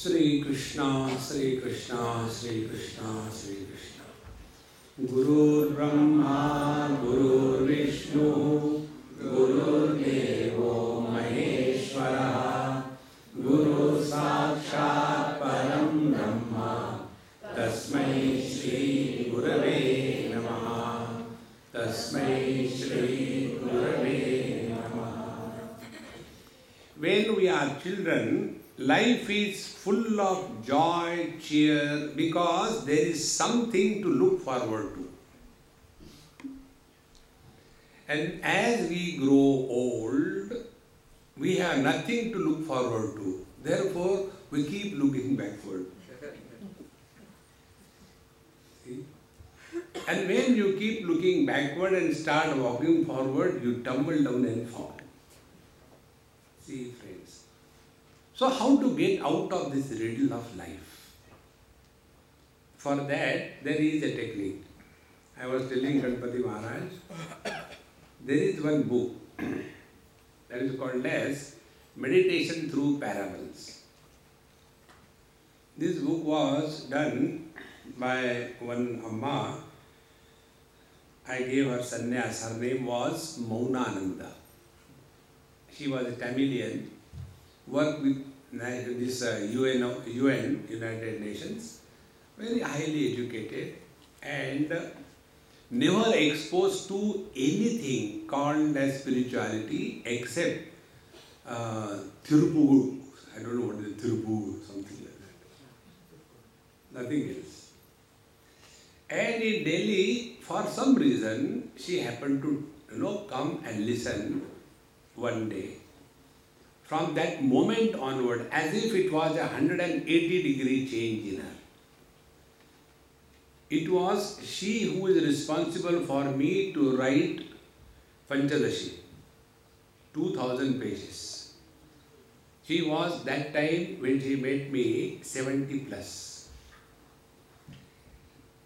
Sri Krishna, Sri Krishna, Sri Krishna, Sri Krishna. Guru Brahma, Guru Vishnu, Guru Devo Maheshwara, Guru Sakshat Param Brahma, Tasmai Shri Gurave Namaha, Tasmai Shri Gurave Namaha. When we are children, life is full of joy, cheer, because there is something to look forward to. And as we grow old, we have nothing to look forward to. Therefore, we keep looking backward. See? And when you keep looking backward and start walking forward, you tumble down and fall. See, friends. So how to get out of this riddle of life? For that, there is a technique. I was telling Ganpati Maharaj, there is one book that is called as Meditation Through Parables. This book was done by one Amma. I gave her sannyas. Her name was Maunananda. She was a Tamilian, worked with this UN, United Nations, very highly educated and never exposed to anything called as spirituality except Thirupugu. I don't know what is Thirupugu, something like that. Nothing else. And in Delhi, for some reason, she happened to come and listen one day. From that moment onward, as if it was a 180-degree change in her. It was she who is responsible for me to write Panchadashi, 2000 pages. She was that time when she met me 70 plus.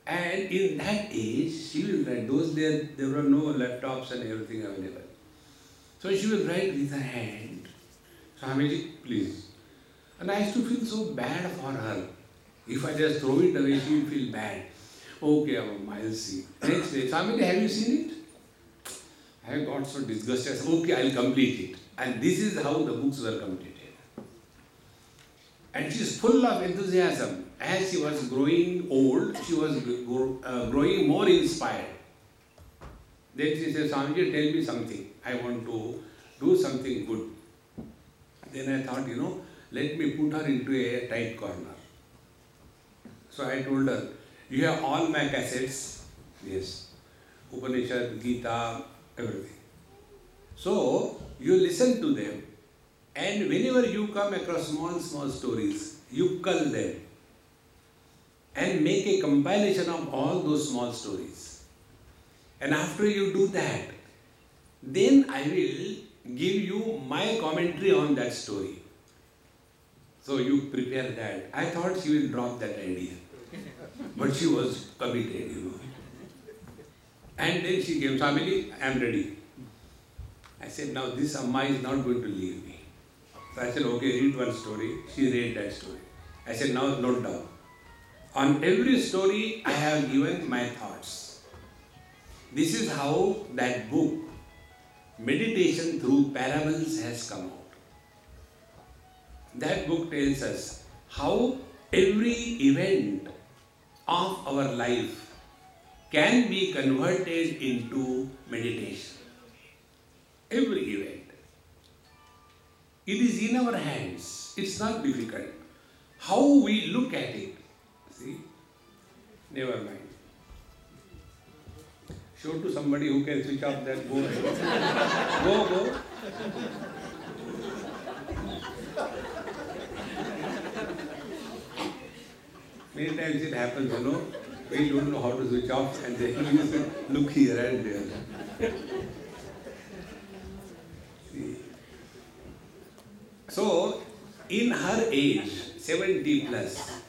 And in that age, she will write. Those days there were no laptops and everything available. So she will write with her hand. Swamiji, please. And I used to feel so bad for her. If I just throw it away, she will feel bad. Okay, I'll see. Next day, Swamiji, have you seen it? I got so disgusted. I said, okay, I'll complete it. And this is how the books were completed. And she is full of enthusiasm. As she was growing old, she was growing more inspired. Then she said, Swamiji, tell me something. I want to do something good. Then I thought, let me put her into a tight corner. So I told her, you have all my cassettes. Yes. Upanishad, Gita, everything. So you listen to them, and whenever you come across small stories, you cull them and make a compilation of all those small stories. And after you do that, then I will give you my commentary on that story. So you prepare that. I thought she will drop that idea. But she was committed, And then she came, Swamiji, I am ready. I said, now this Amma is not going to leave me. So I said, okay, read one story. She read that story. I said, now note down. On every story, I have given my thoughts. This is how that book, Meditation Through Parables, has come out. That book tells us how every event of our life can be converted into meditation. Every event. It is in our hands. It's not difficult. How we look at it. See? Never mind. Show to somebody who can switch off that board. Go. Many times it happens, we don't know how to switch off and then we say, look here and there. See? So, in her age, 70 plus,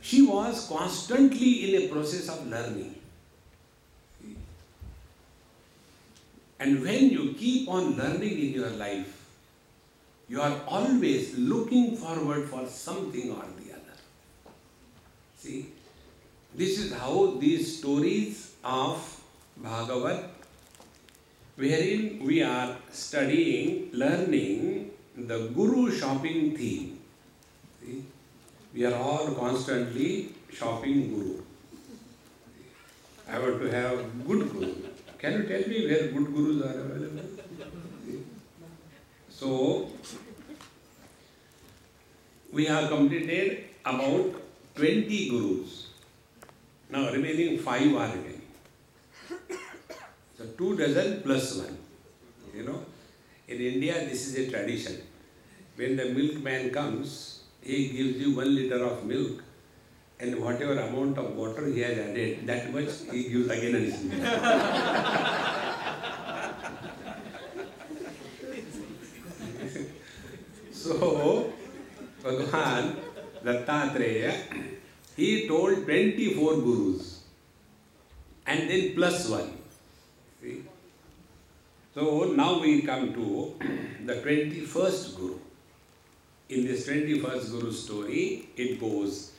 she was constantly in a process of learning. And when you keep on learning in your life, You are always looking forward for something or the other. See, this is how these stories of Bhagavat, wherein we are studying, learning the Guru shopping theme. See, we are all constantly shopping Guru. I want to have good Guru. Can you tell me where good Gurus are available? So, we have completed about 20 Gurus. Now remaining 5 are remaining. So 2 dozen plus 1. You know, in India this is a tradition. When the milkman comes, he gives you 1 liter of milk, and whatever amount of water he has added, that much he gives again additional. So, Bhagavan Dattatreya, he told 24 Gurus and then plus 1. See? So now we come to the 21st Guru. In this 21st Guru story, it goes,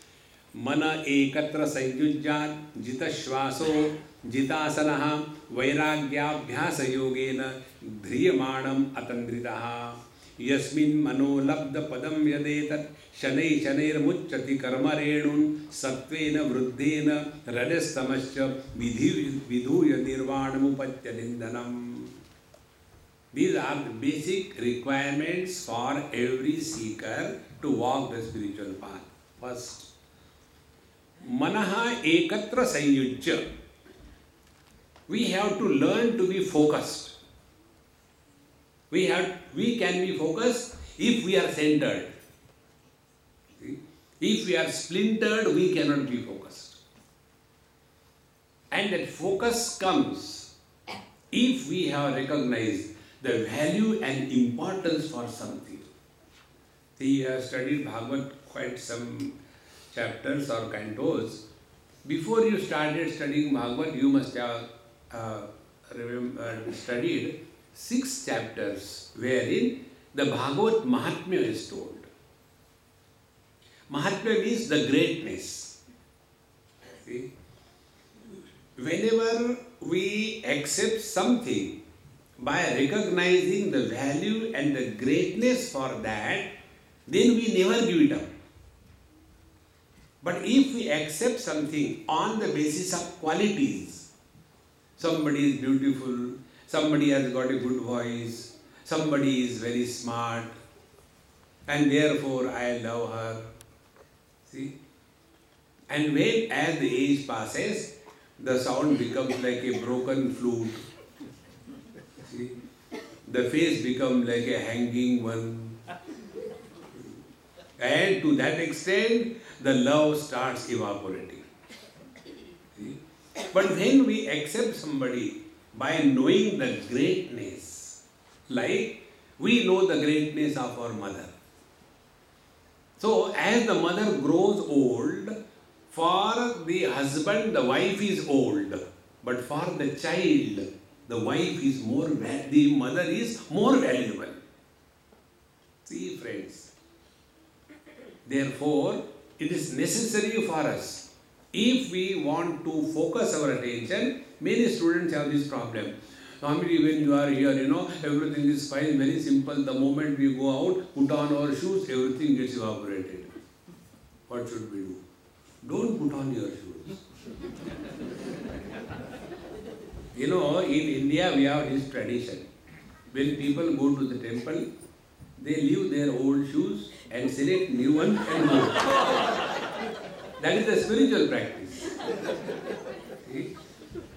Mana ekatra sanjujjat jitashvaso jitasanaha vairagyabhyasa yogena dhriyamanam atandritaha yasmin mano labda padam yadetat shanai shanair mucchati karmareenun sattvena vruddhena radastamascha vidhuya nirvanamupatya nindanam. These are the basic requirements for every seeker to walk the spiritual path. First, Manaha ekatra sanyujya. We have to learn to be focused. We can be focused if we are centered. See? If we are splintered, we cannot be focused. And that focus comes if we have recognized the value and importance for something. See, you have studied Bhagavad quite some chapters or cantos. Before you started studying Bhagavad, you must have studied 6 chapters wherein the Bhagavad Mahatmya is told. Mahatmya means the greatness. See? Whenever we accept something by recognizing the value and the greatness for that, then we never give it up. But if we accept something on the basis of qualities, somebody is beautiful, somebody has got a good voice, somebody is very smart, and therefore I love her. See? And when as the age passes, the sound becomes like a broken flute. See? The face becomes like a hanging one. And to that extent, the love starts evaporating. See? But when we accept somebody by knowing the greatness, like we know the greatness of our mother. So as the mother grows old, for the husband, the wife is old. But for the child, the wife is the mother is more valuable. See, friends. Therefore, it is necessary for us, if we want to focus our attention. Many students have this problem. Normally when you are here, everything is fine, very simple. The moment we go out, put on our shoes, everything gets evaporated. What should we do? Don't put on your shoes. In India we have this tradition. When people go to the temple, they leave their old shoes and select new ones and go. That is the spiritual practice. See?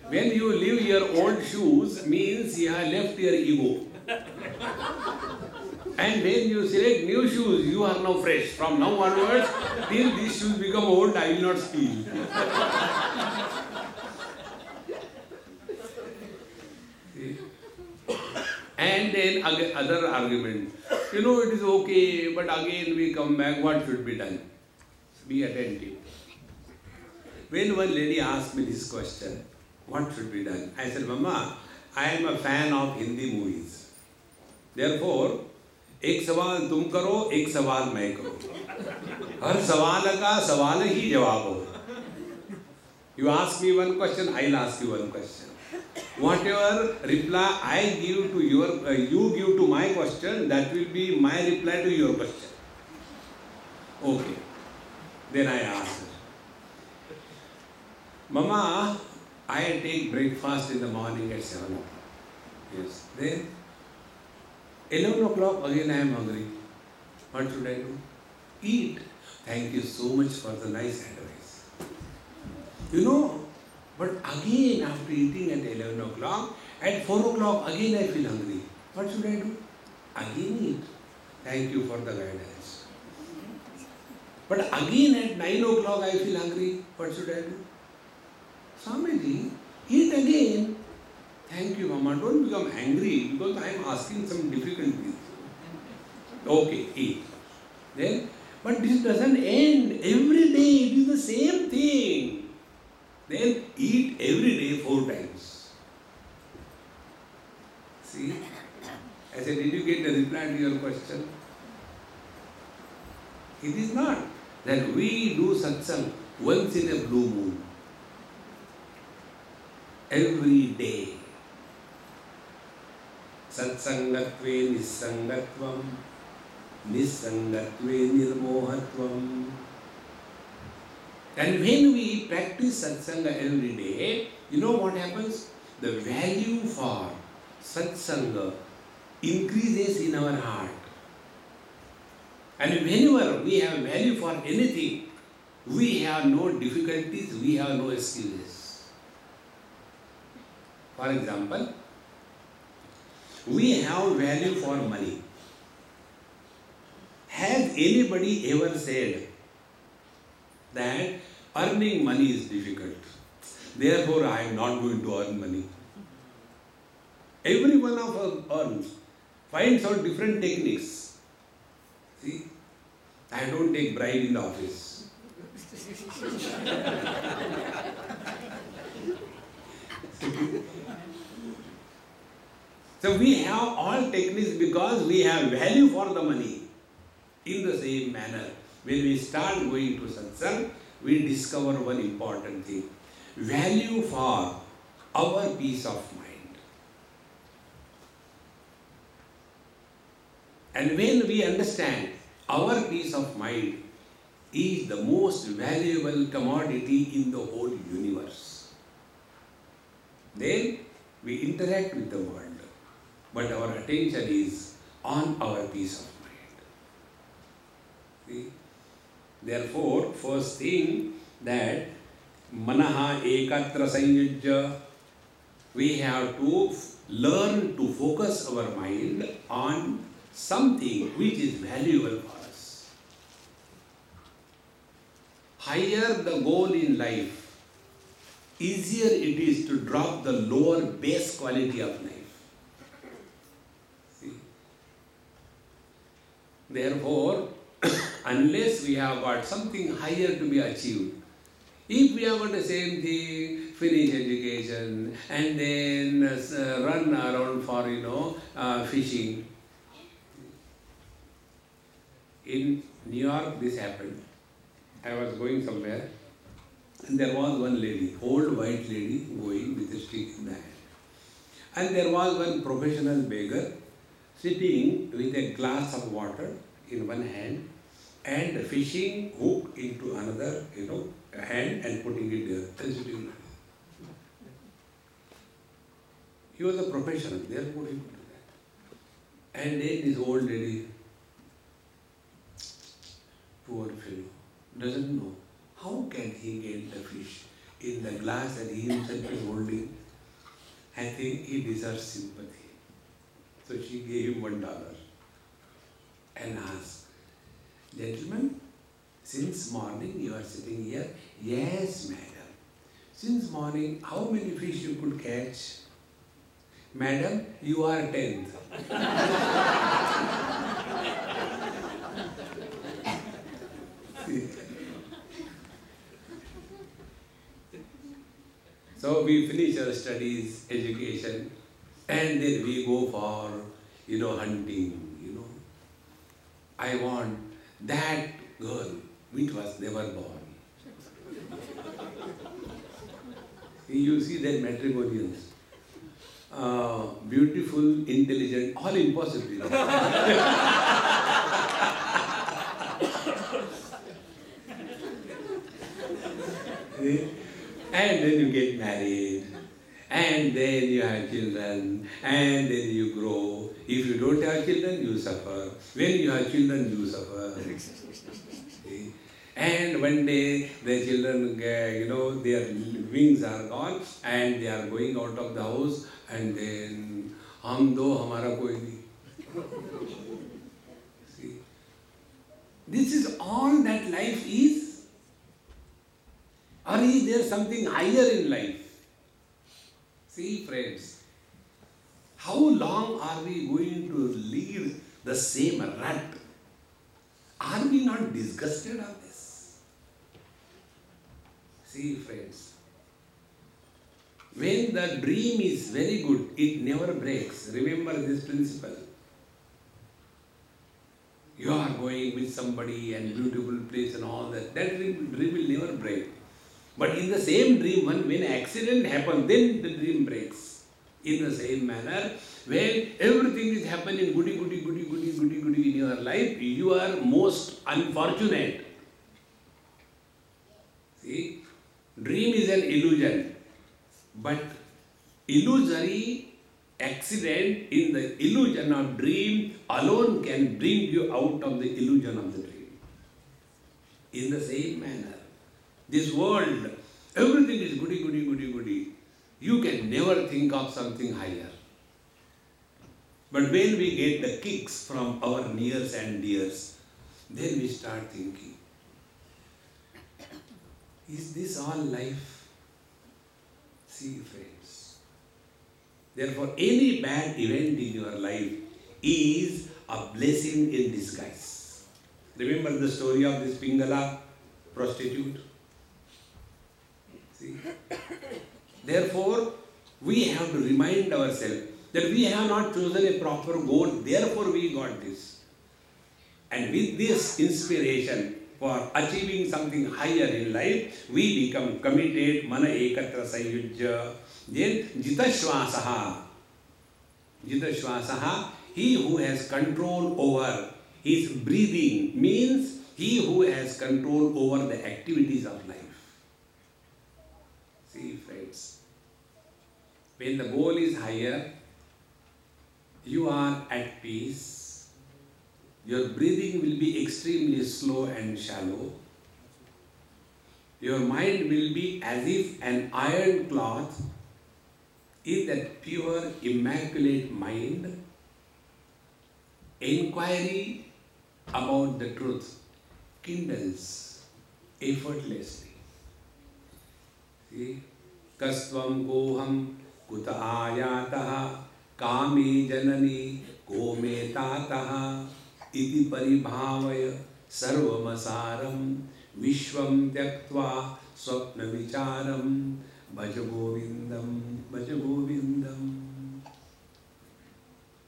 When you leave your old shoes, means you have left your ego. And when you select new shoes, you are now fresh. From now onwards, till these shoes become old, I will not steal. See? And then other argument. It is okay, but again we come back, what should be done? Be attentive. When one lady asked me this question, what should be done? I said, Mama, I am a fan of Hindi movies. Therefore, एक सवाल तुम करो, एक सवाल मैं करूं, हर सवाल का सवाल ही जवाब हो. You ask me one question, I'll ask you one question. Whatever reply I give to your, you give to my question, that will be my reply to your question. Okay. Then I ask her, Mama, I take breakfast in the morning at 7 o'clock. Yes. Then 11 o'clock again I am hungry. What should I do? Eat. Thank you so much for the nice advice. You know, but again after eating at 11 o'clock, at 4 o'clock again I feel hungry. What should I do? Again eat. Thank you for the guidance. But again at 9 o'clock I feel hungry. What should I do? Swamiji, eat again. Thank you, Mama. Don't become angry because I am asking some difficult things. Okay, eat. Then, but this doesn't end. Every day it is the same thing. Then eat every day 4 times. See? I said, did you get the reply to your question? It is not that we do satsang once in a blue moon. Every day. Satsangatve nissangatvam, nissangatve nirmohatvam. And when we practice satsanga every day, you know what happens? The value for satsanga increases in our heart. And whenever we have value for anything, we have no difficulties, we have no excuses. For example, we have value for money. Has anybody ever said that earning money is difficult, therefore I am not going to earn money? Every one of us earns, finds out different techniques. See, I don't take bribe in the office. So we have all techniques because we have value for the money. In the same manner, when we start going to satsang, we discover one important thing. Value for our peace of mind. And when we understand our peace of mind is the most valuable commodity in the whole universe, then we interact with the world. But our attention is on our peace of mind. See? Therefore, first thing that manaha ekatra sanyujya, we have to learn to focus our mind on something which is valuable for us. Higher the goal in life, easier it is to drop the lower base quality of life. Therefore, unless we have got something higher to be achieved, if we have got the same thing, finish education and then run around for, fishing. In New York, this happened. I was going somewhere and there was one lady, old white lady going with a stick in the hand. And there was one professional beggar sitting with a glass of water in one hand and fishing hook into another, hand and putting it there. He was a professional, therefore he could do that. And then this old lady, poor fellow, doesn't know how can he get the fish in the glass that he himself is holding. I think he deserves sympathy. So she gave him $1 and asked, gentlemen, since morning you are sitting here? Yes, madam. Since morning, how many fish you could catch? Madam, you are 10th. So we finish our studies, education, and then we go for, hunting, I want that girl which was never born. You see that matrimonials. Beautiful, intelligent, all impossible. And then you get married, and then you have children, and then you grow. If you don't have children, you suffer. When you have children, you suffer. See? And one day the children, their wings are gone, and they are going out of the house, and then hum do hamara koi nahi. See? This is all that life is. Or is there something higher in life? See, friends, how long are we going to lead the same rut? Are we not disgusted of this? See, friends, when the dream is very good, it never breaks. Remember this principle. You are going with somebody and beautiful place and all that. That dream will never break. But in the same dream, when accident happens, then the dream breaks. In the same manner, when everything is happening goody in your life, you are most unfortunate. See, dream is an illusion, but illusory accident in the illusion of dream alone can bring you out of the illusion of the dream. In the same manner, this world, everything is goody. You can never think of something higher. But when we get the kicks from our nears and dears, then we start thinking, is this all life? See, friends. Therefore, any bad event in your life is a blessing in disguise. Remember the story of this Pingala prostitute? See? Therefore, we have to remind ourselves that we have not chosen a proper goal, therefore we got this. And with this inspiration for achieving something higher in life, we become committed, mana ekatra sayujya, then jitashvasaha. Jitashvasaha, he who has control over his breathing, means he who has control over the activities of life. See, friends, when the goal is higher, you are at peace, your breathing will be extremely slow and shallow, your mind will be as if an iron cloth. In that pure, immaculate mind, inquiry about the truth kindles effortlessly. See? Kastvam koham kuta ayataha kami janani kome tataha iti paribhavaya sarvamasaram vishvam tyaktva swapna vicharam bhaja govindam bhaja govindam.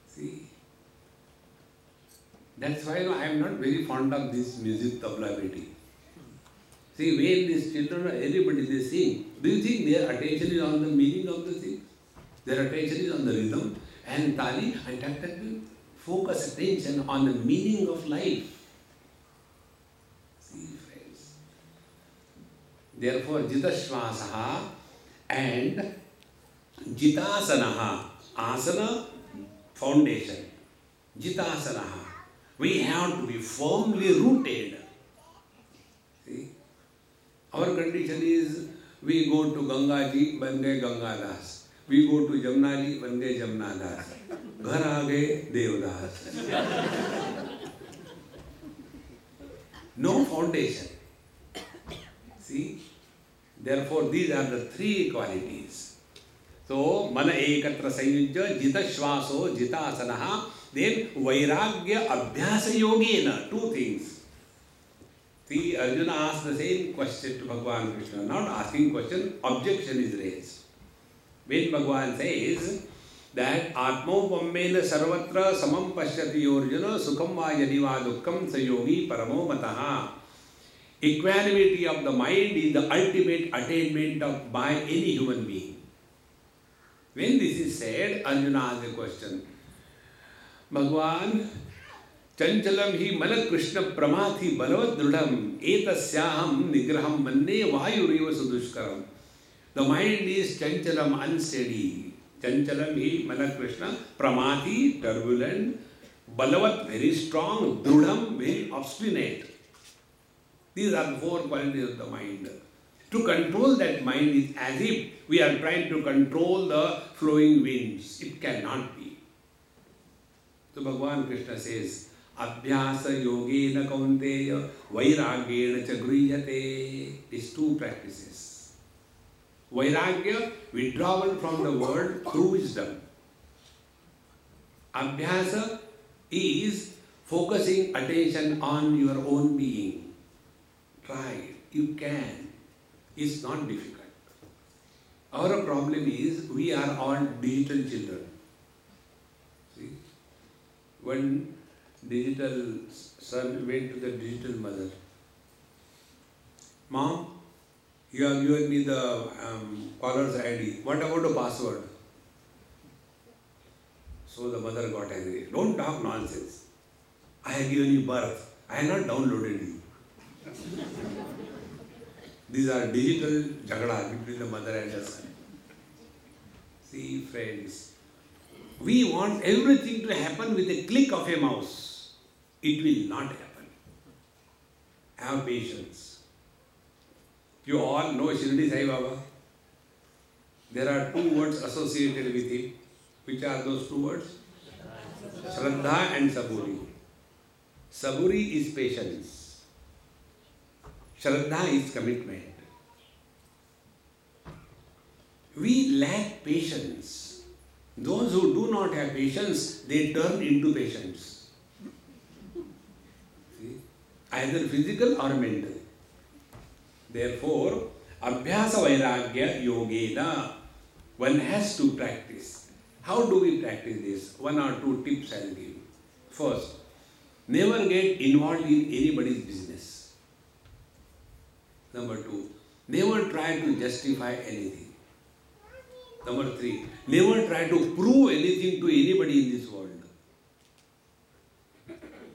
See? That's why I am not very fond of this music tabla beti. See, when these children, everybody they sing, do you think their attention is on the meaning of the thing? Their attention is on the rhythm and tali and tak focus attention on the meaning of life. See, friends. Therefore, jitashvasaha and jitasanaha, asana, foundation, jitasanaha. We have to be firmly rooted. See? Our condition is, we go to Ganga ji, ban gaye Ganga Das. We go to Jamna ji, ban gaye Jamna Das. Ghar aa gaye Devdas. No foundation. See? Therefore, these are the three qualities. So, mana ekatra sayujya, jitashvaso, jitasanaha, then vairagya abhyasa yogena, two things. See, Arjuna asked the same question to Bhagavan Krishna, not asking question, objection is raised. When Bhagavan says that Atmopamena Sarvatra Samam Pashyati Yorjuna Sukham va yadiva dukkam sayogi paramo mataha. Equanimity of the mind is the ultimate attainment of by any human being. When this is said, Arjuna asks a question. Bhagwan, Chanchalam hi Malak Krishna Pramathi Balavat Drudham Etasyaham Nigraham Manne Vayuriva Sudushkaram. The mind is Chanchalam, unsteady. Chanchalam hi Malak Krishna Pramathi, turbulent, Balavat, very strong, Drudham, very obstinate. These are the four qualities of the mind. To control that mind is as if we are trying to control the flowing winds. It cannot be. So Bhagavan Krishna says, Abhyasa yogena kaunteya vairagyena cha griyate. These two practices. Vairagya, withdrawal from the world through wisdom. Abhyasa is focusing attention on your own being. Try it. You can. It's not difficult. Our problem is we are all digital children. See? One digital son went to the digital mother. Mom, you have given me the caller's ID. What about the password? So the mother got angry. Don't talk nonsense. I have given you birth. I have not downloaded you. These are digital jagada between the mother and the son. See, friends, we want everything to happen with a click of a mouse. It will not happen. Have patience. You all know Shirdi Sai Baba. There are two words associated with him. Which are those two words? Shraddha and Saburi. Saburi is patience. Shraddha is commitment. We lack patience. Those who do not have patience, they turn into patients. See? Either physical or mental. Therefore, Abhyasa Vairagya Yogena, one has to practice. How do we practice this? One or two tips I'll give. First, never get involved in anybody's business. Number two, never try to justify anything. Number three, never try to prove anything to anybody in this world.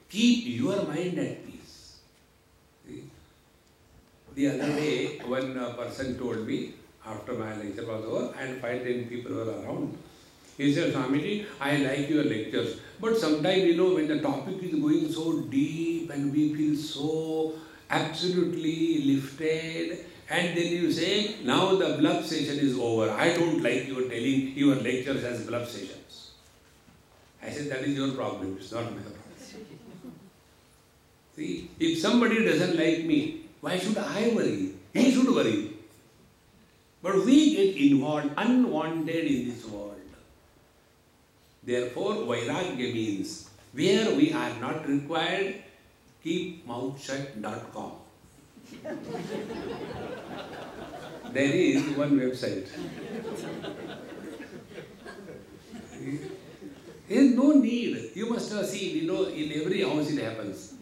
Keep your mind at peace. See? The other day, one person told me, after my lecture was over, and 5-10 people were around, he said, Swamiji, I like your lectures, but sometimes, when the topic is going so deep and we feel so absolutely lifted, and then you say, now the bluff session is over. I don't like you telling your lectures as bluff sessions. I said, that is your problem, it's not my problem. See, if somebody doesn't like me, why should I worry? He should worry. But we get involved unwanted in this world. Therefore, Vairagya means, where we are not required, keep mouthshut.com. There is one website. There is no need. You must have seen, in every house it happens.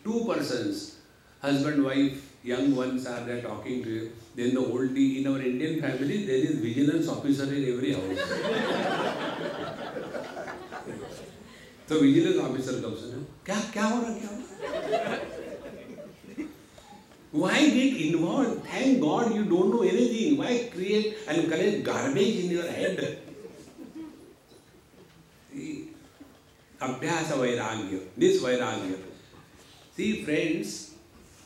Two persons, husband, wife, young ones are there talking to you. Then the oldie, in our Indian family, there is vigilance officer in every house. So vigilance officer comes, kya ho raha? Why get involved? Thank God you don't know anything. Why create and collect garbage in your head? See, Abhyasa Vairagya, this Vairagya. See, friends,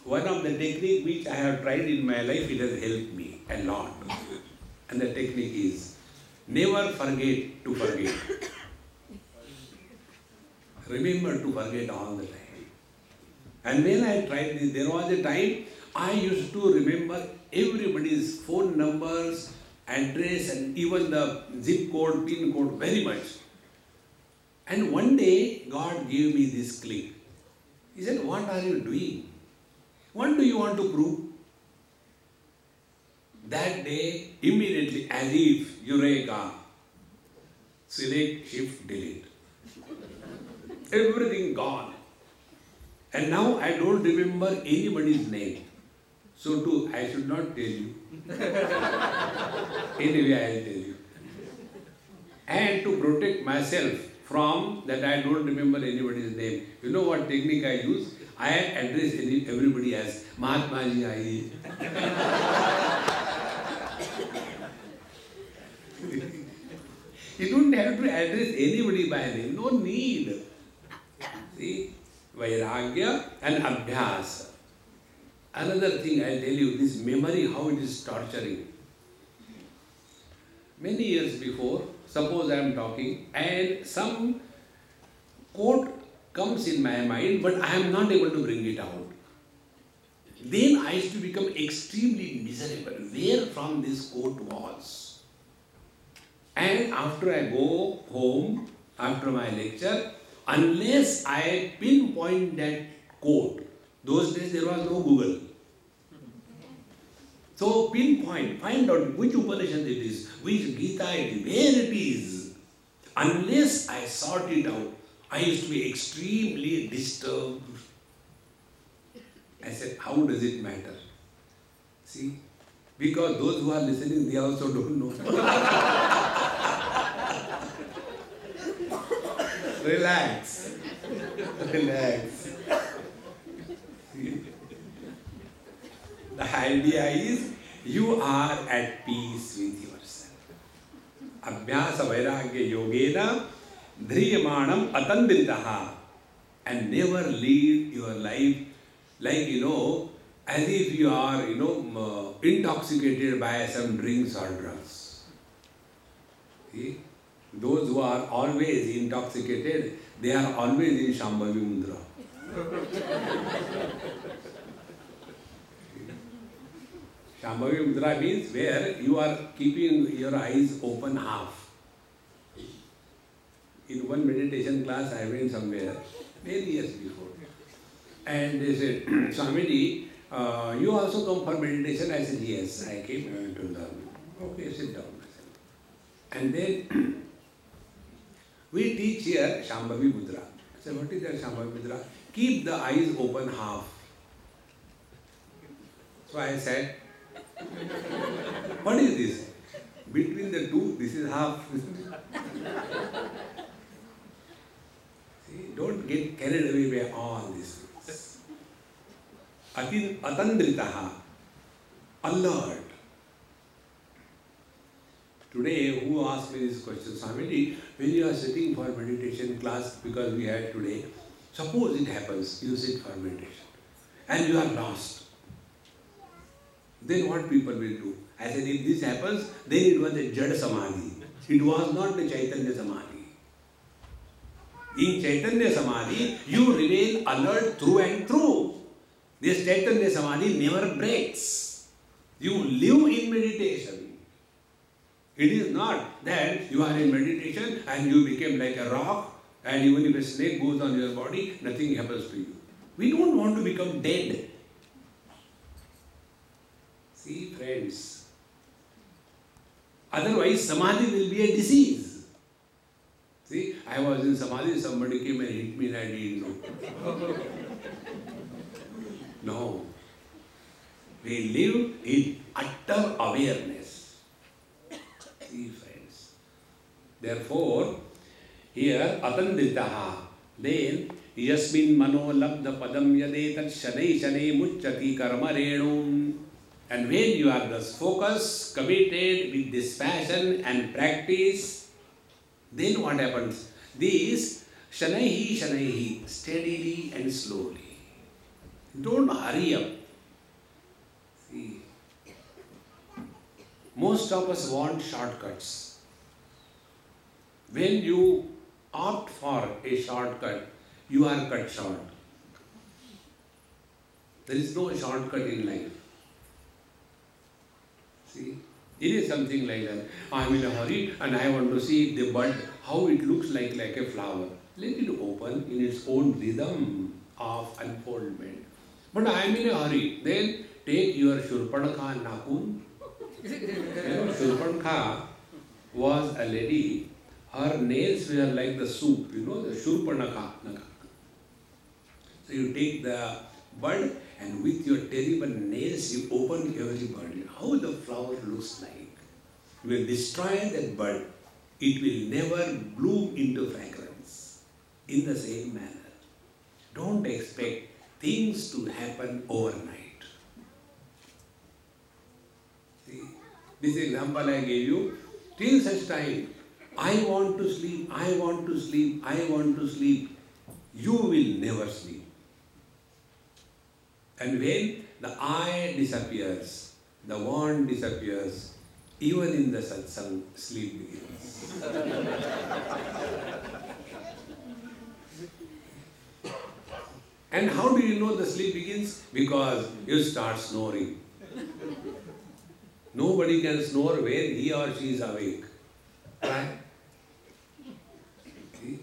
one of the technique which I have tried in my life, it has helped me a lot. And the technique is, never forget to forget. Remember to forget all the time. And when I tried this, there was a time I used to remember everybody's phone numbers, address, and even the zip code, pin code very much. And one day, God gave me this click. He said, what are you doing? What do you want to prove? That day, immediately, as if, Eureka, select, shift, delete. Everything gone. And now I don't remember anybody's name. So too, I should not tell you. Anyway, I'll tell you. And to protect myself from that I don't remember anybody's name, you know what technique I use? I address everybody as Mahatma Ji Aye. You don't have to address anybody by name, no need. See, Vairagya and Abhyas. Another thing I'll tell you, this memory, how it is torturing. Many years before, suppose I am talking and some quote comes in my mind, but I am not able to bring it out. Then I used to become extremely miserable, where from this quote was. And after I go home, after my lecture, unless I pinpoint that quote, those days there was no Google. So pinpoint, find out which Upanishad it is, which Gita it is, where it is. Unless I sort it out, I used to be extremely disturbed. I said, how does it matter? See, because those who are listening, they also don't know. Relax. Relax. See? The idea is you are at peace with yourself. Abhyasa Vairagya Yogena Dhriyamanam Atandritaha. And never lead your life like, as if you are, intoxicated by some drinks or drugs. See? Those who are always intoxicated, they are always in Shambhavi Mudra. Shambhavi Mudra means where you are keeping your eyes open half. In one meditation class I went somewhere, many years before. And they said, Swamiji, you also come for meditation? I said, yes, I came to learn. Okay, sit down. And then we teach here Shambhavi Mudra. I said, what is that Shambhavi Mudra? Keep the eyes open half. So I said, what is this? Between the two, this is half. See, don't get carried away by all this. Atandritaha, alert. Today, who asked me this question? Swamiji, when you are sitting for meditation class, because we had today, suppose it happens, you sit for meditation, and you are lost. Then what people will do? I said, if this happens, then it was a Jada Samadhi. It was not the Chaitanya Samadhi. In Chaitanya Samadhi, you remain alert through and through. This Chaitanya Samadhi never breaks. You live in meditation. It is not that you are in meditation and you became like a rock, and even if a snake goes on your body, nothing happens to you. We don't want to become dead. See, friends, otherwise Samadhi will be a disease. See, I was in Samadhi, somebody came and hit me and I didn't know. No. We live in utter awareness. See, friends. Therefore, here, atandritaha, then, yasmin mano labdha padam yadetat shanai shanai mucchati karma renum. And when you are thus focused, committed with this passion and practice, then what happens? This shanaihi, steadily and slowly. Don't hurry up. See, most of us want shortcuts. When you opt for a shortcut, you are cut short. There is no shortcut in life. See, it is something like that. I am in a hurry and I want to see the bud, how it looks like a flower. Let it open in its own rhythm of unfoldment. But I am in a hurry. Then take your Shurpanakha Nakun. Shurpanakha was a lady. Her nails were like the soup, the Shurpanakha. So you take the bud and with your terrible nails you open every bud. How the flower looks like. You will destroy that bud. It will never bloom into fragrance. In the same manner, don't expect things to happen overnight. See, this example I gave you, till such time, I want to sleep, I want to sleep, I want to sleep, you will never sleep. And when the I disappears, the want disappears, even in the satsang, sleep begins. And how do you know the sleep begins? Because you start snoring. Nobody can snore when he or she is awake. Right? See?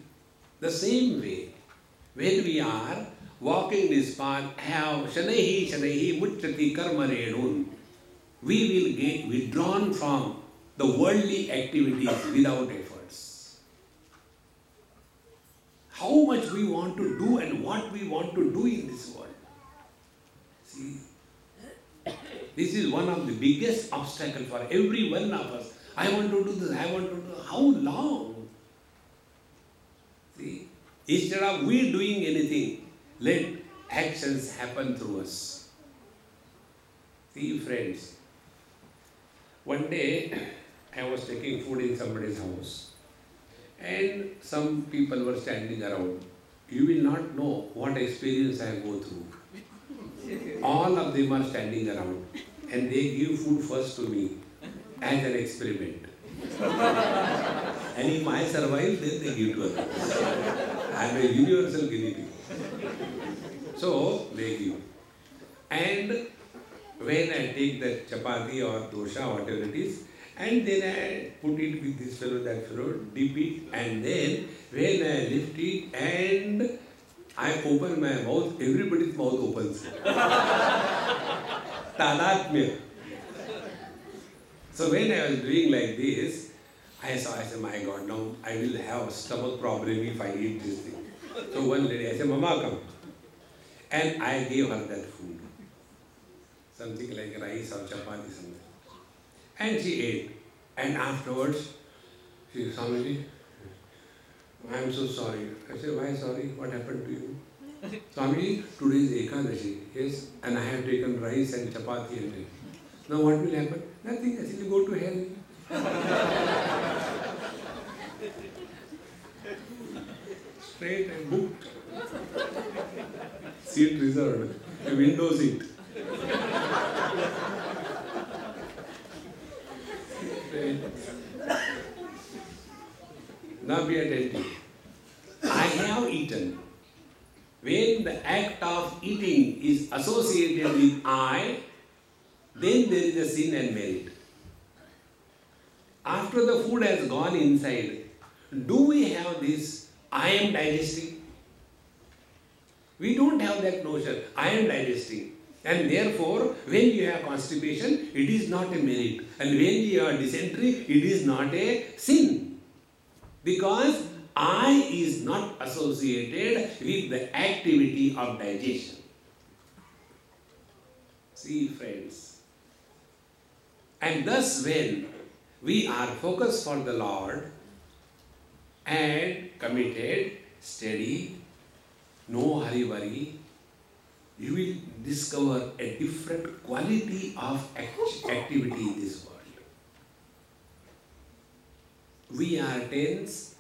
The same way, when we are walking this path, have shanaihi muchati karma renun, we will get withdrawn from the worldly activities without efforts. How much we want to do and what we want to do in this world. See, this is one of the biggest obstacles for every one of us. I want to do this, I want to do this. How long? See, instead of we doing anything, let actions happen through us. See, friends, one day I was taking food in somebody's house and some people were standing around. You will not know what experience I go through. All of them are standing around and they give food first to me as an experiment. And if I survive, then they give to others. I am a universal guinea pig. So they give. And when I take the chapati or dosha, whatever it is, and then I put it with this fellow, that fellow, dip it, and then when I lift it and I open my mouth, everybody's mouth opens. Tadatmya. So when I was doing like this, I said, my God, now I will have a stomach problem if I eat this thing. So one lady, I said, Mama, come. And I gave her that food. Something like rice or chapati, something. And she ate. And afterwards, she said, Swamiji, I am so sorry. I said, why sorry? What happened to you? Swamiji, today is Ekadashi. Yes, and I have taken rice and chapati and tea. Now what will happen? Nothing. I said, you go to hell. Straight and booked. Seat reserved. A window seat. Now be attentive. I have eaten. When the act of eating is associated with I, then there is a sin and merit. After the food has gone inside, do we have this, I am digesting? We don't have that notion, I am digesting. And therefore, when you have constipation, it is not a merit. And when you have dysentery, it is not a sin. Because I is not associated with the activity of digestion. See, friends. And thus when we are focused for the Lord and committed, steady, no hurry-worry, you will discover a different quality of activity in this world. We are tense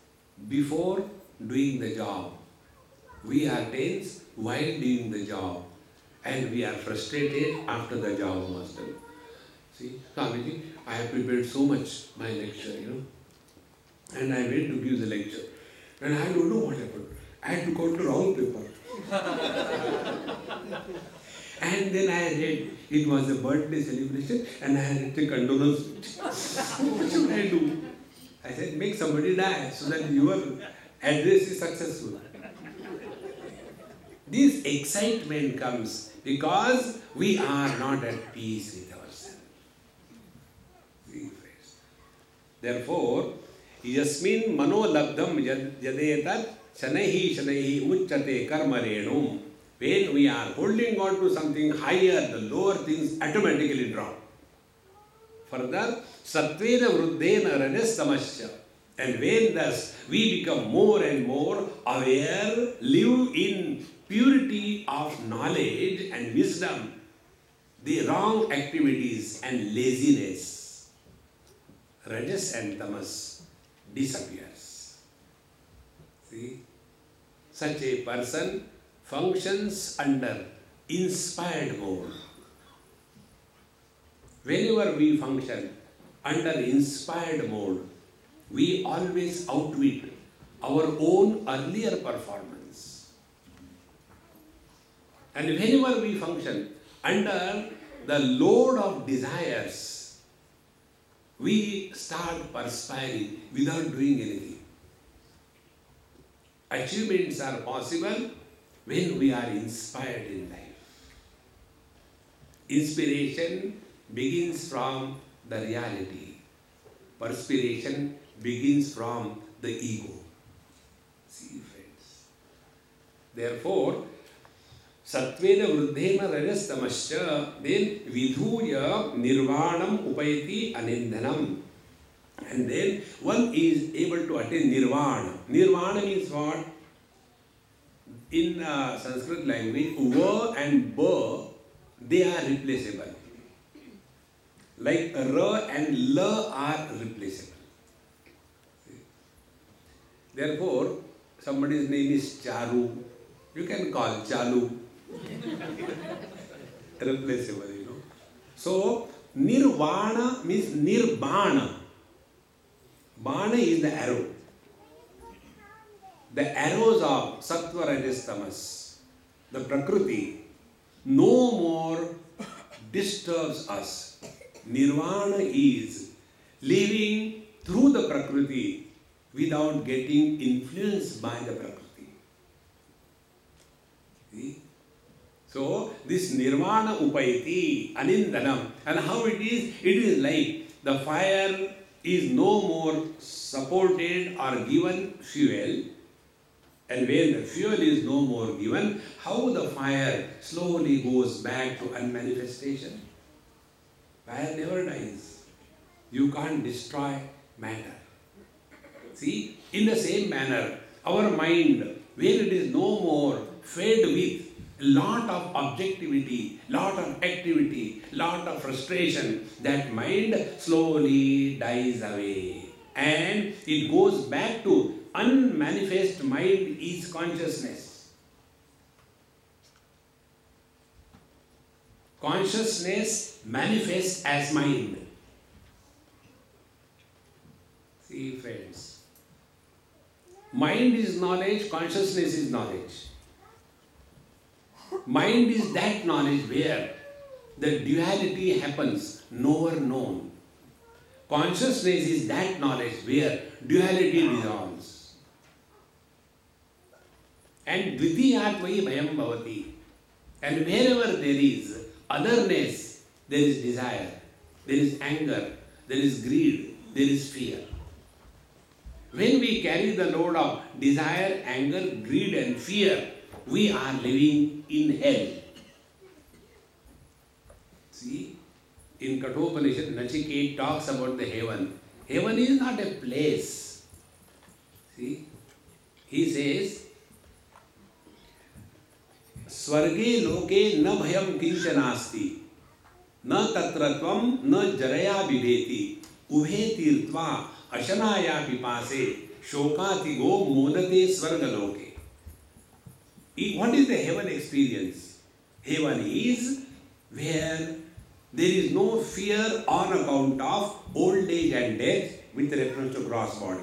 before doing the job. We are tense while doing the job. And we are frustrated after the job was done. See, Swamiji, I have prepared so much my lecture, and I went to give the lecture. And I don't know what happened. I took out the wrong paper. And then I read, it was a birthday celebration, and I had written condolence. What should I do? I said, make somebody die so that your address is successful. This excitement comes because we are not at peace with ourselves. Therefore, Yasmin manolabdham yadetat shanaihi shanaihi mucchate karmarenu. When we are holding on to something higher, the lower things automatically drop. Further, satvena vruddhena rajastamasya. And when thus we become more and more aware, live in purity of knowledge and wisdom, the wrong activities and laziness, rajas and tamas, disappears. See, such a person functions under inspired mode. Whenever we function under inspired mode, we always outwit our own earlier performance. And whenever we function under the load of desires, we start perspiring without doing anything. Achievements are possible when we are inspired in life. Inspiration begins from the reality. Perspiration begins from the ego. See, friends. Therefore, satvena vruddhena rajastamasya, then vidhuya nirvanam upayati anindhanam. And then one is able to attain nirvana. Nirvana means what? In Sanskrit language, va and ba, they are replaceable. Like ra and la are replaceable. Therefore, somebody's name is Charu. You can call Chalu. Replaceable, you know. So, nirvana means nirbana. Bana is the arrow. The arrows of sattva, rajas, tamas, the prakriti, no more disturbs us. Nirvana is living through the prakriti without getting influenced by the prakriti. See? So, this nirvana upayati, anindhanam. And how it is? It is like the fire is no more supported or given fuel. And when the fuel is no more given, how the fire slowly goes back to unmanifestation? Fire never dies. You can't destroy matter. See, in the same manner, our mind, when it is no more fed with a lot of objectivity, lot of activity, lot of frustration, that mind slowly dies away. And it goes back to unmanifest mind is consciousness. Consciousness manifests as mind. See, friends. Mind is knowledge, consciousness is knowledge. Mind is that knowledge where the duality happens, knower known. Consciousness is that knowledge where duality dissolves. And dvitiyatvai bhayam bhavati. And wherever there is otherness, there is desire, there is anger, there is greed, there is fear. When we carry the load of desire, anger, greed and fear, we are living in hell. See, in Kathopanishad, Nachiket talks about the heaven. Heaven is not a place. See, he says, Swarge loke na bhayam kinchanasti, na tatratvam na jaraya vibheti, ubhe tirtva ashanaya pipase, shokati go modate swargaloke. What is the heaven experience? Heaven is where there is no fear on account of old age and death with reference to gross body.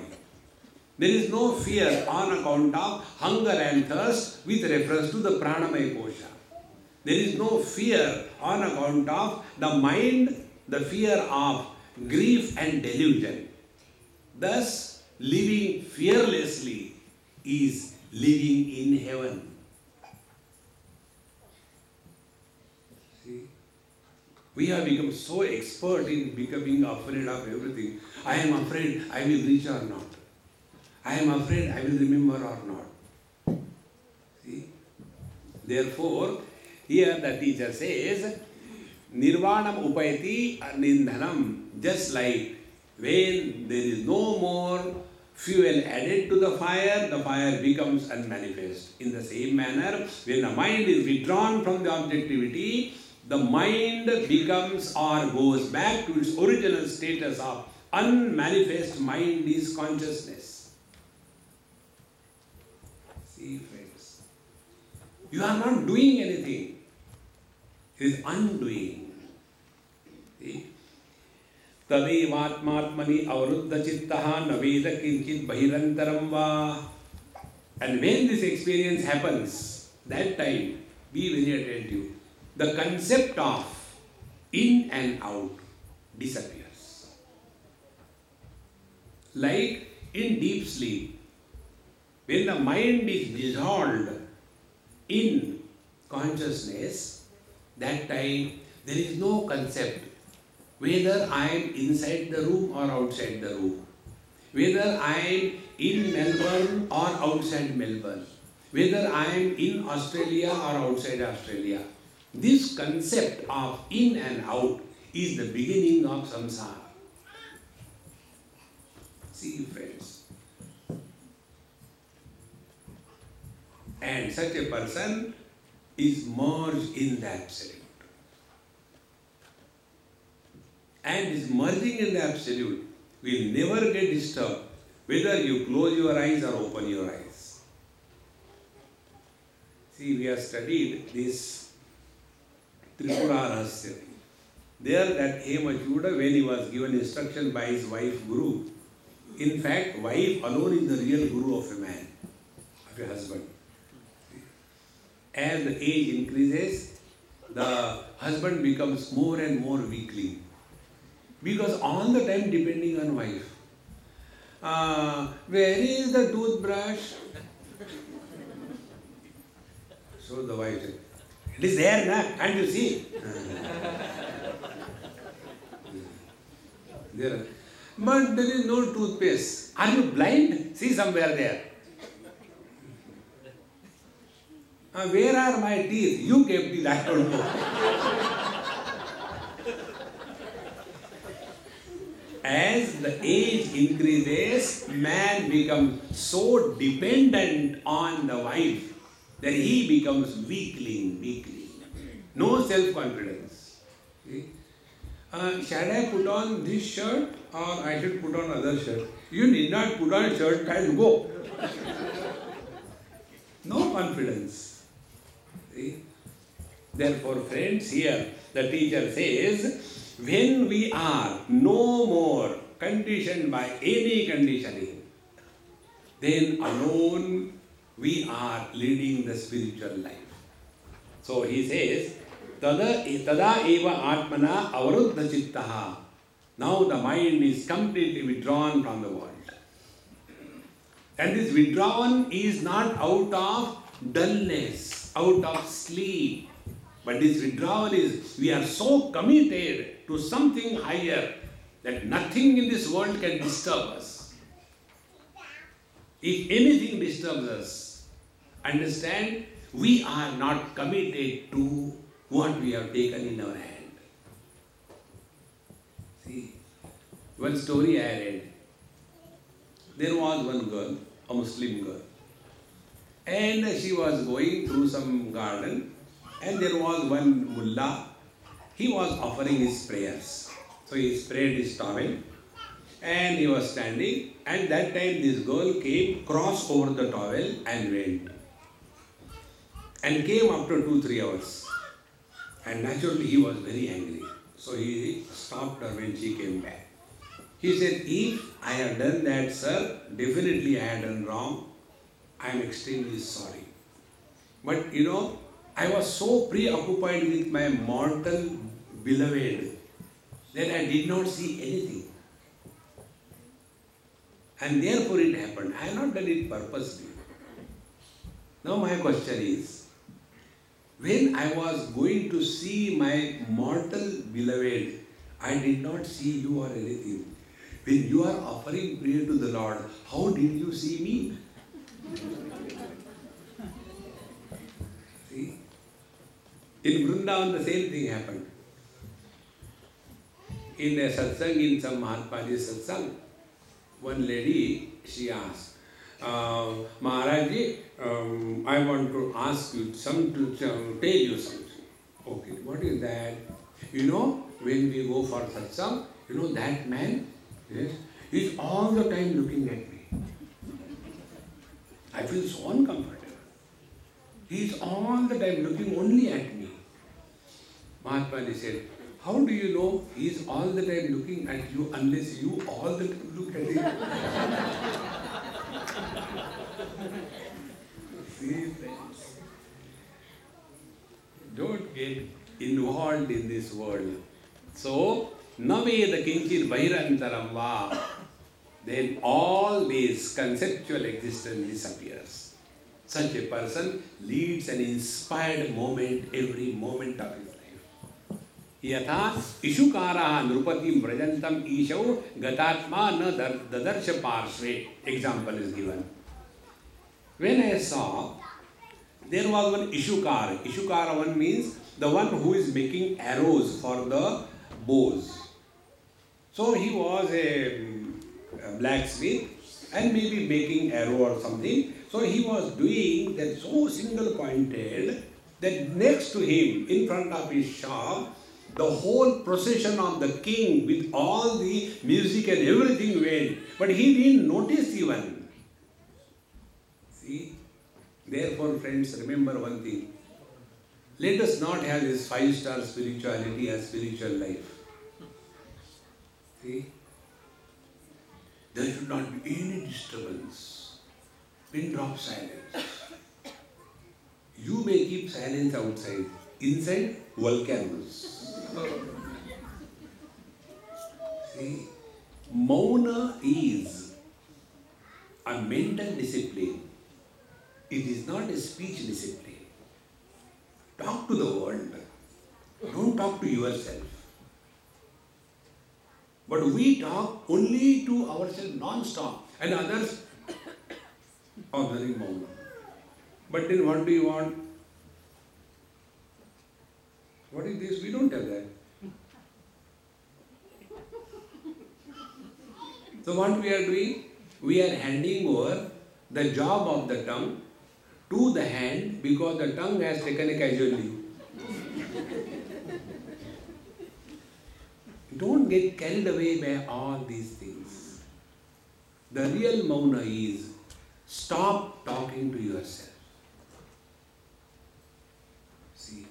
There is no fear on account of hunger and thirst with reference to the pranamaya kosha. There is no fear on account of the mind, the fear of grief and delusion. Thus, living fearlessly is living in heaven. See? We have become so expert in becoming afraid of everything. I am afraid I will reach or not. I am afraid I will remember or not. See? Therefore, here the teacher says, Nirvanam upayati nindhanam, just like when there is no more fuel added to the fire becomes unmanifest. In the same manner, when the mind is withdrawn from the objectivity, the mind becomes or goes back to its original status of unmanifest mind is consciousness. See, friends, you are not doing anything. It is undoing. See? Tadevatmatmani avaruddha chittaha naveda kinchit bahirantaram va. And when this experience happens, that time, be very attentive. The concept of in and out disappears. Like in deep sleep, when the mind is dissolved in consciousness, that time there is no concept whether I am inside the room or outside the room, whether I am in Melbourne or outside Melbourne, whether I am in Australia or outside Australia. This concept of in and out is the beginning of samsara. See, friends. And such a person is merged in the absolute. And this merging in the absolute will never get disturbed whether you close your eyes or open your eyes. See, we have studied this Tripura Rahasya. There that Hemachuda, when he was given instruction by his wife Guru, in fact, wife alone is the real Guru of a man, of a husband. As the age increases, the husband becomes more and more weakling. Because all the time depending on wife. Where is the toothbrush? So the wife said, it is there, na? Can't you see? There. But there is no toothpaste. Are you blind? See somewhere there. Where are my teeth? You kept it, I don't know. As the age increases, man becomes so dependent on the wife that he becomes weakling. No self-confidence. Shall I put on this shirt or I should put on other shirt? You need not put on shirt, and go. No confidence. See? Therefore, friends, here the teacher says, when we are no more conditioned by any conditioning, then alone we are leading the spiritual life. So he says, Tada eva atmana avaruddha chittaha. Now the mind is completely withdrawn from the world. And this withdrawn is not out of dullness, out of sleep. But this withdrawal is, we are so committed to something higher that nothing in this world can disturb us. If anything disturbs us, understand, we are not committed to what we have taken in our hand. See, one story I read. There was one girl, a Muslim girl, and she was going through some garden, and there was one mullah. He was offering his prayers. So he spread his towel and he was standing, and that time this girl came, crossed over the towel and went. And came after 2-3 hours. And naturally he was very angry. So he stopped her when she came back. He said, if I have done that, sir, definitely I have done wrong. I am extremely sorry. But you know, I was so preoccupied with my mortal beloved that I did not see anything. And therefore it happened. I have not done it purposely. Now my question is, When I was going to see my mortal beloved, I did not see you or anything. When you are offering prayer to the Lord, how did you see me? See? In Vrindavan, the same thing happened. In a satsang, in some Mahatmaji satsang, one lady, she asked, Maharaji, I want to ask you to tell you something. Okay, what is that? You know, when we go for satsang, you know that man, yes, he's all the time looking at me. I feel so uncomfortable. He's all the time looking only at me. Mahatma said, how do you know he's all the time looking at you unless you all the time look at him? See, friends, don't get involved in this world. So, naveda kinchit bhairantaram va, then all this conceptual existence disappears. Such a person leads an inspired moment every moment of his life. Yatha ishukaraha nrupatim vrajantam ishau gatatma na dadarsha parshve. Example is given. When I saw, there was one Ishukara. Ishukara one means the one who is making arrows for the bows. So he was a blacksmith and maybe making arrow or something. So he was doing that so single pointed that next to him, in front of his shop, the whole procession of the king with all the music and everything went. But he didn't notice even. See? Therefore, friends, remember one thing. Let us not have this 5-star spirituality as spiritual life. See? There should not be any disturbance. Pin drop silence. You may keep silence outside. Inside, volcanoes. See? Mauna is a mental discipline. It is not a speech discipline. Talk to the world. Don't talk to yourself. But we talk only to ourselves non-stop. And others are very mauna. But then what do you want? What is this? We don't have that. So what we are doing? We are handing over the job of the tongue to the hand because the tongue has taken a casualty. Don't get carried away by all these things. The real mauna is stop talking to yourself. See?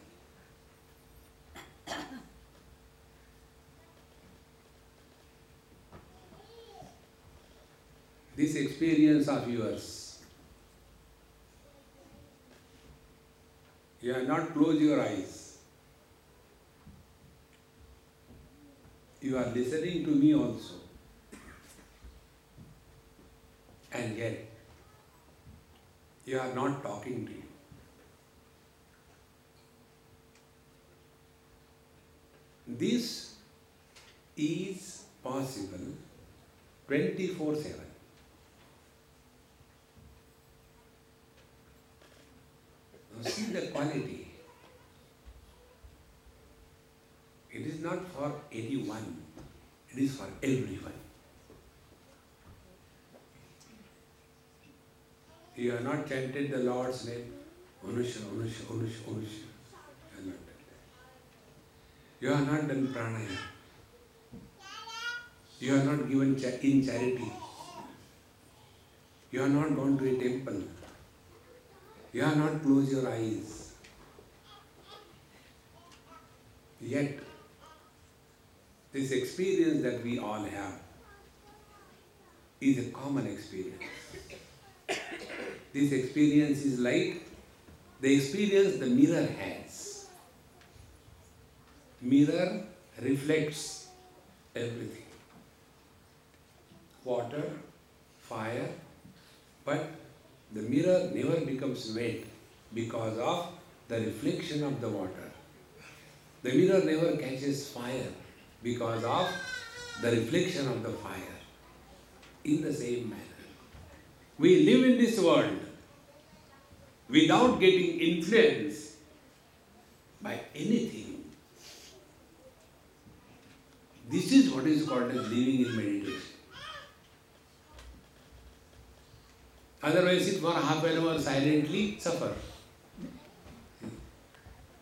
This experience of yours, you have not closed your eyes. You are listening to me also. And yet, you are not talking to you. This is possible 24/7. Now see the quality. It is not for anyone, it is for everyone. You have not chanted the Lord's name, Anusha, Anusha, Anusha, Anusha. You have not done pranayama. You have not given in charity. You have not gone to a temple. You have not closed your eyes. Yet, this experience that we all have is a common experience. This experience is like the experience the mirror has. Mirror reflects everything. Water, fire, but the mirror never becomes wet because of the reflection of the water. The mirror never catches fire because of the reflection of the fire. In the same manner, we live in this world without getting influenced by anything. This is what is called as living in meditation. Otherwise, sit for half an hour silently, suffer.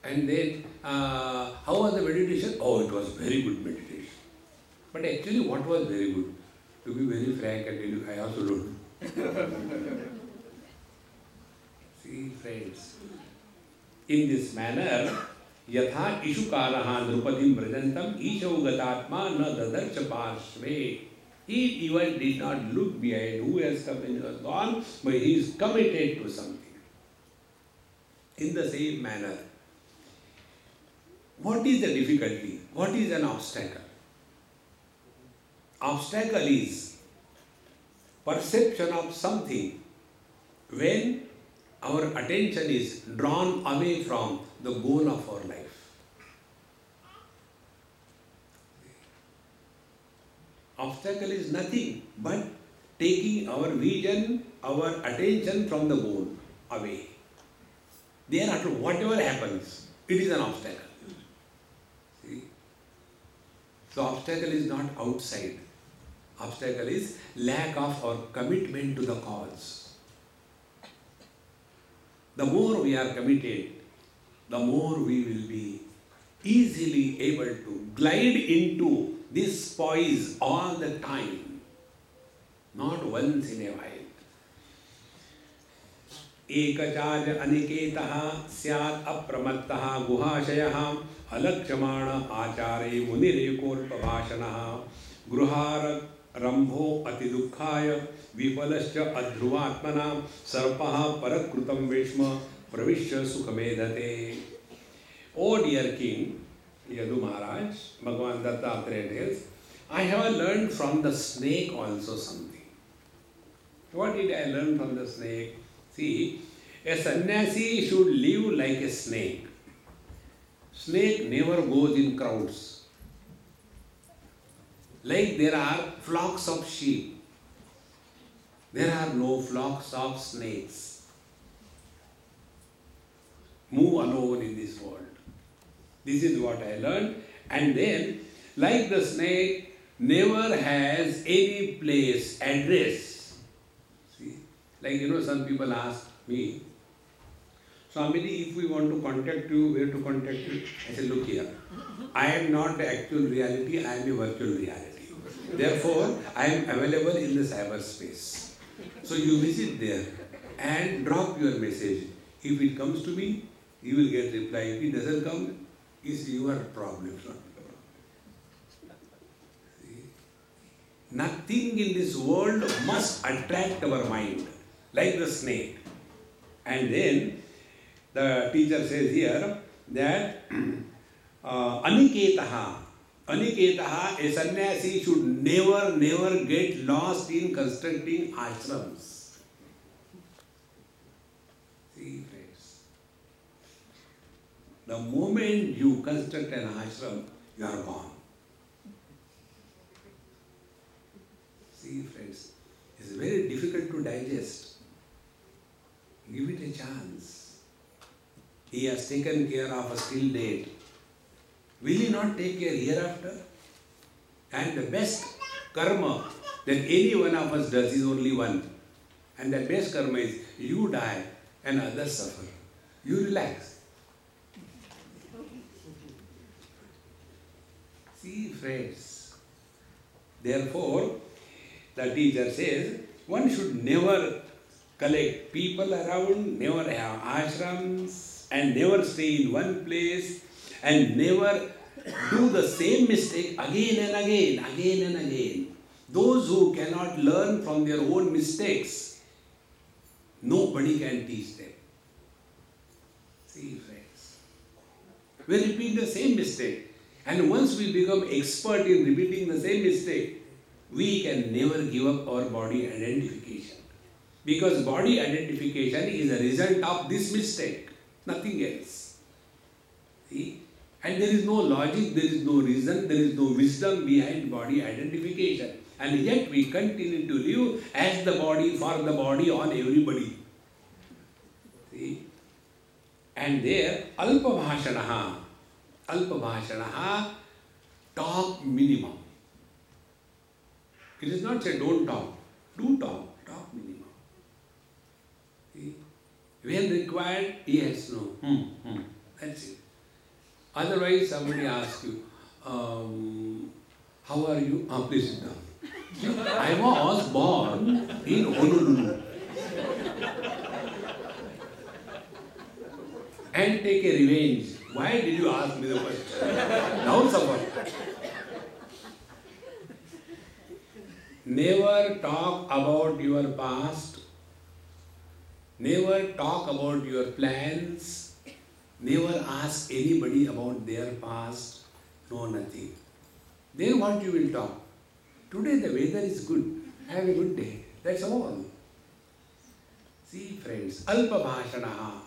And then, how was the meditation? Oh, it was very good meditation. But actually, what was very good? To be very frank, I tell you, I also don't know. See, friends, in this manner, yatha ishukaraha drupadim vrajantam ishau gatatma na dadarcha parshve. He even did not look behind who has come and has gone, but he is committed to something. In the same manner, what is the difficulty? What is an obstacle? Obstacle is perception of something when our attention is drawn away from the goal of our life. Obstacle is nothing but taking our vision, our attention from the goal away. Thereafter, whatever happens, it is an obstacle. See? So, obstacle is not outside. Obstacle is lack of our commitment to the cause. The more we are committed, the more we will be easily able to glide into this poise all the time, not once in a while. Ekacharya aniketaha syat apramattaha guhashayaha alakshmana acare munirekolpabhashanaha gruhara rambho atidukkhaya vipalascha adhruvatmana sarpaha parakrutam veshma pravishya sukhamedhate. O dear King Yadu Maharaj, Bhagavan Dattatreya tells, I have learned from the snake also something. What did I learn from the snake? See, a sannyasi should live like a snake. Snake never goes in crowds. Like there are flocks of sheep, there are no flocks of snakes. Move alone in this world. This is what I learned. And then, like the snake, never has any place, address. See, like some people ask me, Swamiji, if we want to contact you, where to contact you? I said, look here, I am not the actual reality, I am a virtual reality. Therefore, I am available in the cyberspace. So you visit there and drop your message. If it comes to me, you will get reply. If it doesn't come, it's your problem, not the problem. See? Nothing in this world must attract our mind, like the snake. And then the teacher says here that aniketaha, a sannyasi should never get lost in constructing ashrams. See, friends, the moment you construct an ashram, you are gone. See, friends, it's very difficult to digest. Give it a chance. He has taken care of a still date. Will he not take care hereafter? And the best karma that any one of us does is only one. And the best karma is you die and others suffer. You relax. See, friends. Therefore, the teacher says, one should never collect people around, never have ashrams, and never stay in one place, and never do the same mistake again and again. Those who cannot learn from their own mistakes, nobody can teach them. See, friends, we repeat the same mistake, and once we become expert in repeating the same mistake, we can never give up our body identification. Because body identification is a result of this mistake. nothing else. See? And there is no logic, there is no reason, there is no wisdom behind body identification. And yet we continue to live as the body, for the body, on everybody. See? And there, alpabhashanaha, talk minimum. It is not say don't talk, do talk, talk minimum. See? When required, yes, no, that's it. Otherwise, somebody asks you, how are you? Please sit down. I was born in Honolulu. And take a revenge. Why did you ask me the question? Now suffer. Never talk about your past. Never talk about your plans. Never ask anybody about their past. No, nothing. Then what you will talk? Today the weather is good. Have a good day. That's all. See, friends, alpabhashanaha.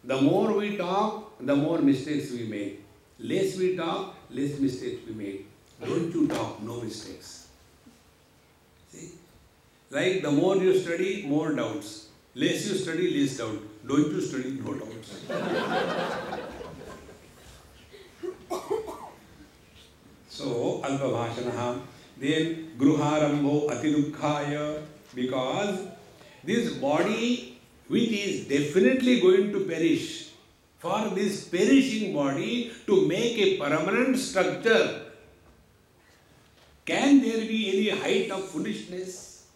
The more we talk, the more mistakes we make. Less we talk, less mistakes we make. Don't you talk, no mistakes. See? Like the more you study, more doubts. Less you study, less doubt. Don't you study, no doubts. So, alpabhashanaha. Then, gruharambo atidukkhaya. Because this body, which is definitely going to perish, for this perishing body to make a permanent structure, can there be any height of foolishness?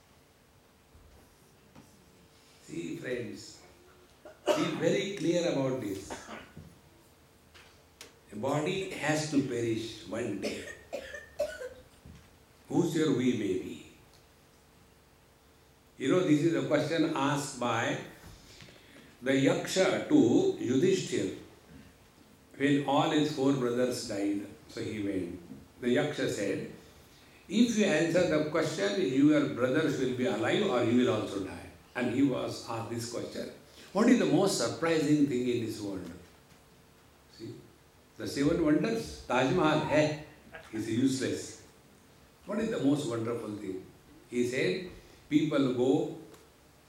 See, friends, be very clear about this. A body has to perish one day. Whosoever we may be. You know, this is a question asked by the Yaksha to Yudhishthira when all his 4 brothers died. So he went. The Yaksha said, if you answer the question, your brothers will be alive or you will also die. And he was asked this question. What is the most surprising thing in this world? See, the 7 wonders, Taj Mahal, is useless. What is the most wonderful thing? He said, people go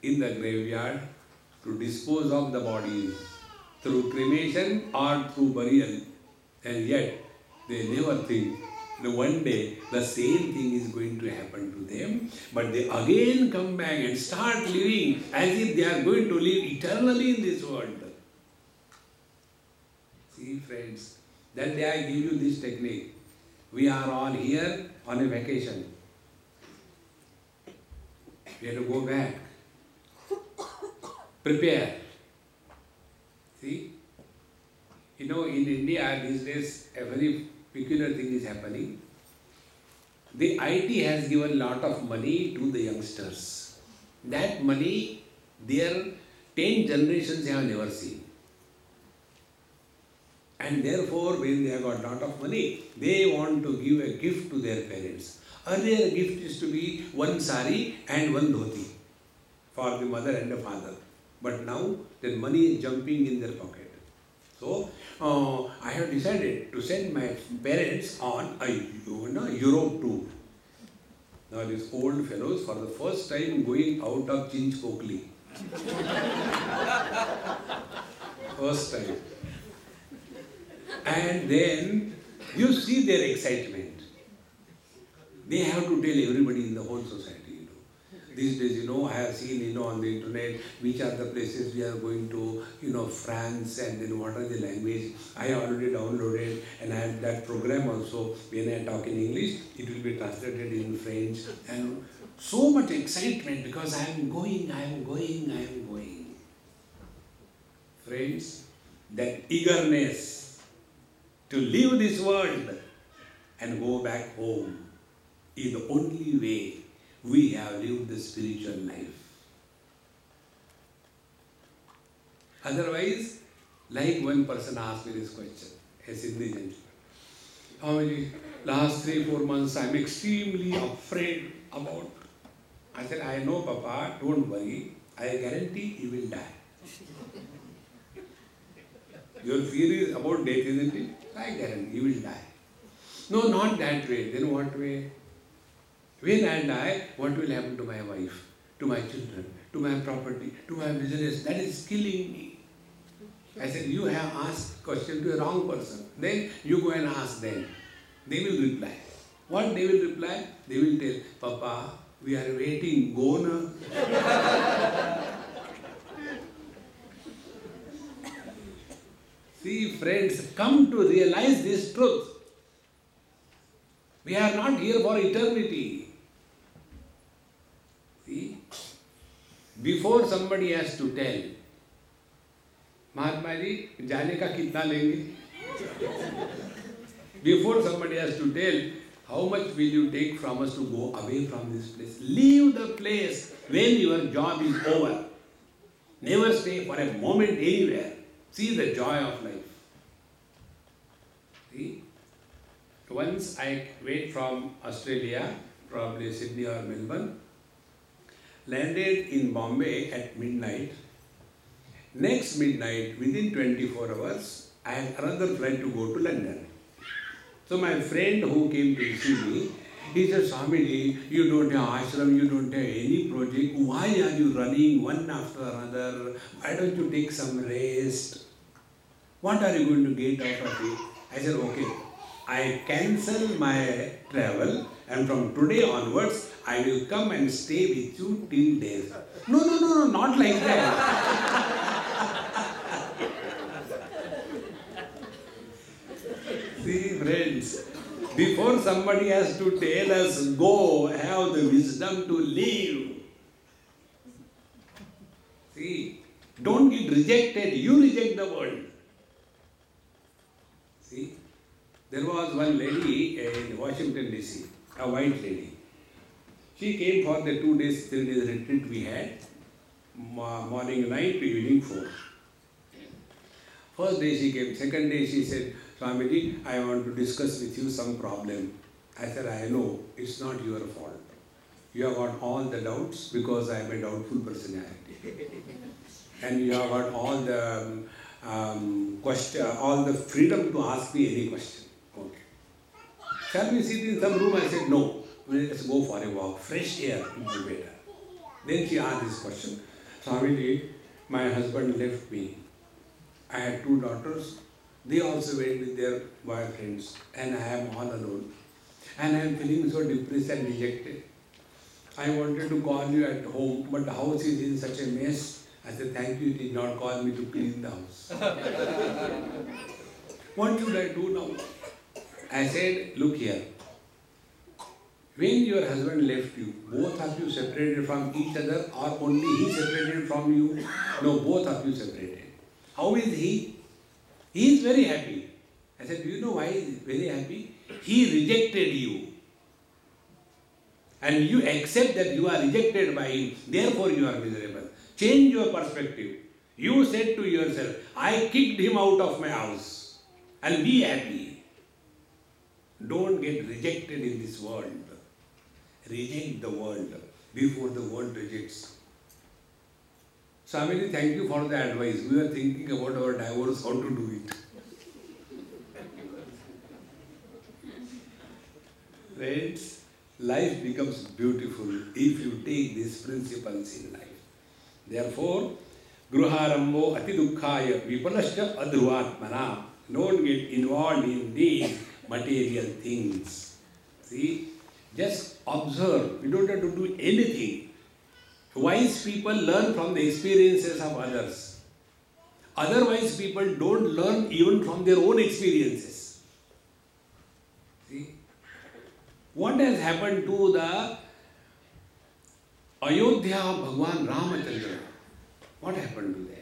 in the graveyard to dispose of the bodies through cremation or through burial, and yet they never think that one day the same thing is going to happen to them, but they again come back and start living as if they are going to live eternally in this world. See, friends, that day I give you this technique. We are all here on a vacation. We have to go back. Prepare. See? You know, in India these days, a very peculiar thing is happening. The IT has given a lot of money to the youngsters. That money, their 10 generations have never seen. And therefore, when they have got a lot of money, they want to give a gift to their parents. Earlier, a gift used to be 1 sari and 1 dhoti for the mother and the father. But now, their money is jumping in their pocket. So, I have decided to send my parents on a Europe tour. Now, these old fellows, for the first time, going out of Chinchpokli. First time. And then you see their excitement. They have to tell everybody in the whole society, These days, I have seen, on the internet, which are the places we are going to, France, and then what are the language. I have already downloaded, and I have that program also. When I talk in English, it will be translated in French. And so much excitement because I am going. Friends, that eagerness to leave this world and go back home is the only way we have lived the spiritual life. Otherwise, like one person asked me this question, a Sindhi gentleman. Last 3-4 months I am extremely afraid about. I said, I know, Papa, don't worry. I guarantee you will die. Your fear is about death, isn't it? Like that, you will die. No, not that way. Then what way? When I die, what will happen to my wife, to my children, to my property, to my business? That is killing me. I said, you have asked question to a wrong person. Then you go and ask them. They will reply. What they will reply? They will tell, Papa, we are waiting, go na. See, friends, come to realize this truth. We are not here for eternity. See, before somebody has to tell, Mahatma ji, जाने का कितना लेंगे? Before somebody has to tell, how much will you take from us to go away from this place? Leave the place when your job is over. Never stay for a moment anywhere. See the joy of life. See? Once I went from Australia, probably Sydney or Melbourne, landed in Bombay at midnight. Next midnight, within 24 hours, I had another flight to go to London. So my friend who came to see me, he said, Swamiji, you don't have ashram, you don't have any project. Why are you running one after another? Why don't you take some rest? What are you going to get out of it? I said, okay, I cancel my travel and from today onwards, I will come and stay with you till death. No, not like that. See, friends, before somebody has to tell us, go, have the wisdom to live. See, don't get rejected, you reject the world. See, there was one lady in Washington DC, a white lady. She came for the 2 days, 3 days retreat we had, morning 9 to evening 4. First day she came, second day she said, Swamiji, I want to discuss with you some problem. I said, I know, it's not your fault. You have got all the doubts because I am a doubtful personality. And you have got all the all the freedom to ask me any question. Okay. Shall we sit in some room? I said, no. Let's go for a walk. Fresh air will be better. Then she asked this question. Swamiji, my husband left me. I had 2 daughters. They also went with their boyfriends. And I am all alone. And I am feeling so depressed and dejected. I wanted to call you at home, but the house is in such a mess. I said, thank you, you did not call me to clean the house. What should I do now? I said, look here. When your husband left you, both of you separated from each other or only he separated from you? No, both of you separated. How is he? He is very happy. I said, do you know why he is very happy? He rejected you. And you accept that you are rejected by him, therefore you are miserable. Change your perspective. You said to yourself, I kicked him out of my house. And be happy. Don't get rejected in this world. Reject the world before the world rejects. Swamiji, thank you for the advice. We were thinking about our divorce, how to do it. Friends, life becomes beautiful if you take these principles in life. Therefore, Gruharambo Atidukhaya Vipalasya Adhruvatmana. Don't get involved in these material things. See, just observe. You don't have to do anything. Wise people learn from the experiences of others. Otherwise, people don't learn even from their own experiences. See? What has happened to the Ayodhya Bhagwan Ramachandra? What happened to that?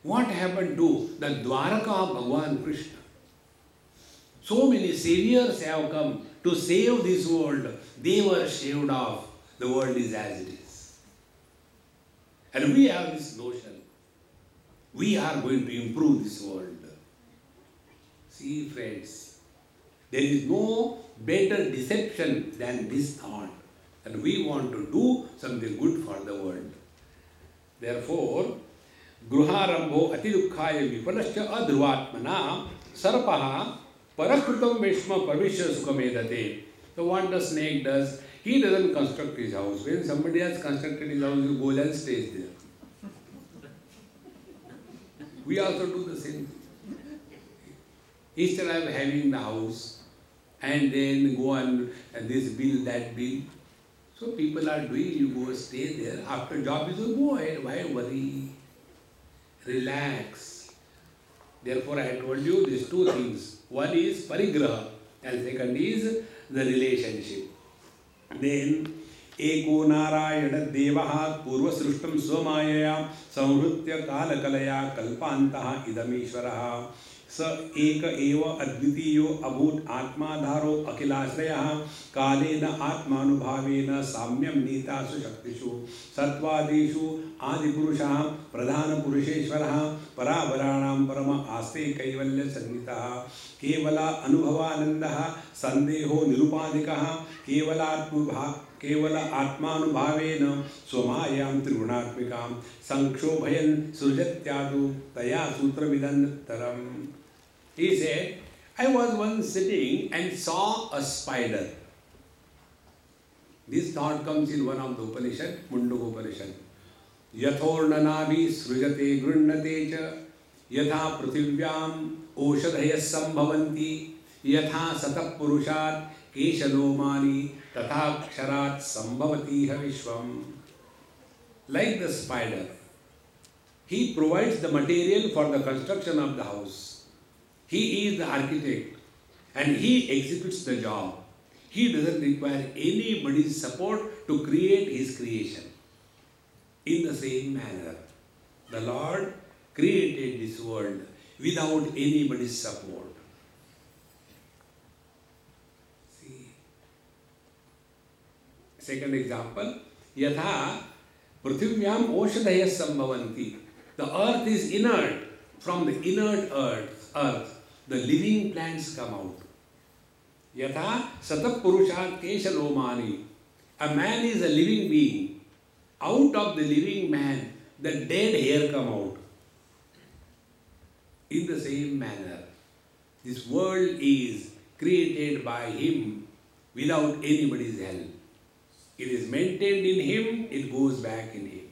What happened to the Dwaraka Bhagwan Krishna? So many saviors have come to save this world. They were shaved off. The world is as it is. And we have this notion. We are going to improve this world. See, friends, there is no better deception than this thought that we want to do something good for the world. Therefore, गृहारंभो अति दुखाय विफलश्च अध्रुवात्मना सर्पः parakrutam veshma parvishya sukhamedate. So what the snake does, he doesn't construct his house. When somebody has constructed his house, he goes and stays there. We also do the same thing. Instead of having the house and then go on this bill, that bill. So people are doing, you go stay there. After job is over, go ahead. Why worry? Relax. Therefore I told you these two things. One is parigraha and second is the relationship. Then एको नारायण देवः पूर्वसृष्टं स्वमायया संहृत्य कालकलया कल्पान्तः इदमीश्वरः स एक एव अद्वितीयो अभूत आत्माधारो अखिलाश्रयः कालेन आत्मानुभावेन साम्यं नीतासु शक्तिषु सत्वादिषु आदिपुरुषः प्रधानपुरुषेश्वरः परावराणां परम आस्ते कैवल्य सन्नितः केवल अनुभवानन्दः संदेहो निरुपाधिकः केवल आत्मानुभावेन स्वमायां त्रिगुणात्मिकां संक्षोभयन् सृजत्यादु तया सूत्रमिदन्तरम्. He said, I was once sitting and saw a spider. This thought comes in one of the Upanishad, Mundaka Upanishad. Yathornanavi srujate grunate cha yatha pruthivyam oshadhayas sambhavanti yatha satap purushat keshalomani tatha ksharat sambhavati vishvam. Like the spider, he provides the material for the construction of the house. He is the architect and he executes the job. He doesn't require anybody's support to create his creation. In the same manner, the Lord created this world without anybody's support. See. Second example, yatha pruthivyam oshadhayas sambhavanti. The earth is inert. From the inert earth, the living plants come out. Yatha satap purushat keshalomani. A man is a living being. Out of the living man, the dead hair come out. In the same manner, this world is created by him without anybody's help. It is maintained in him, it goes back in him.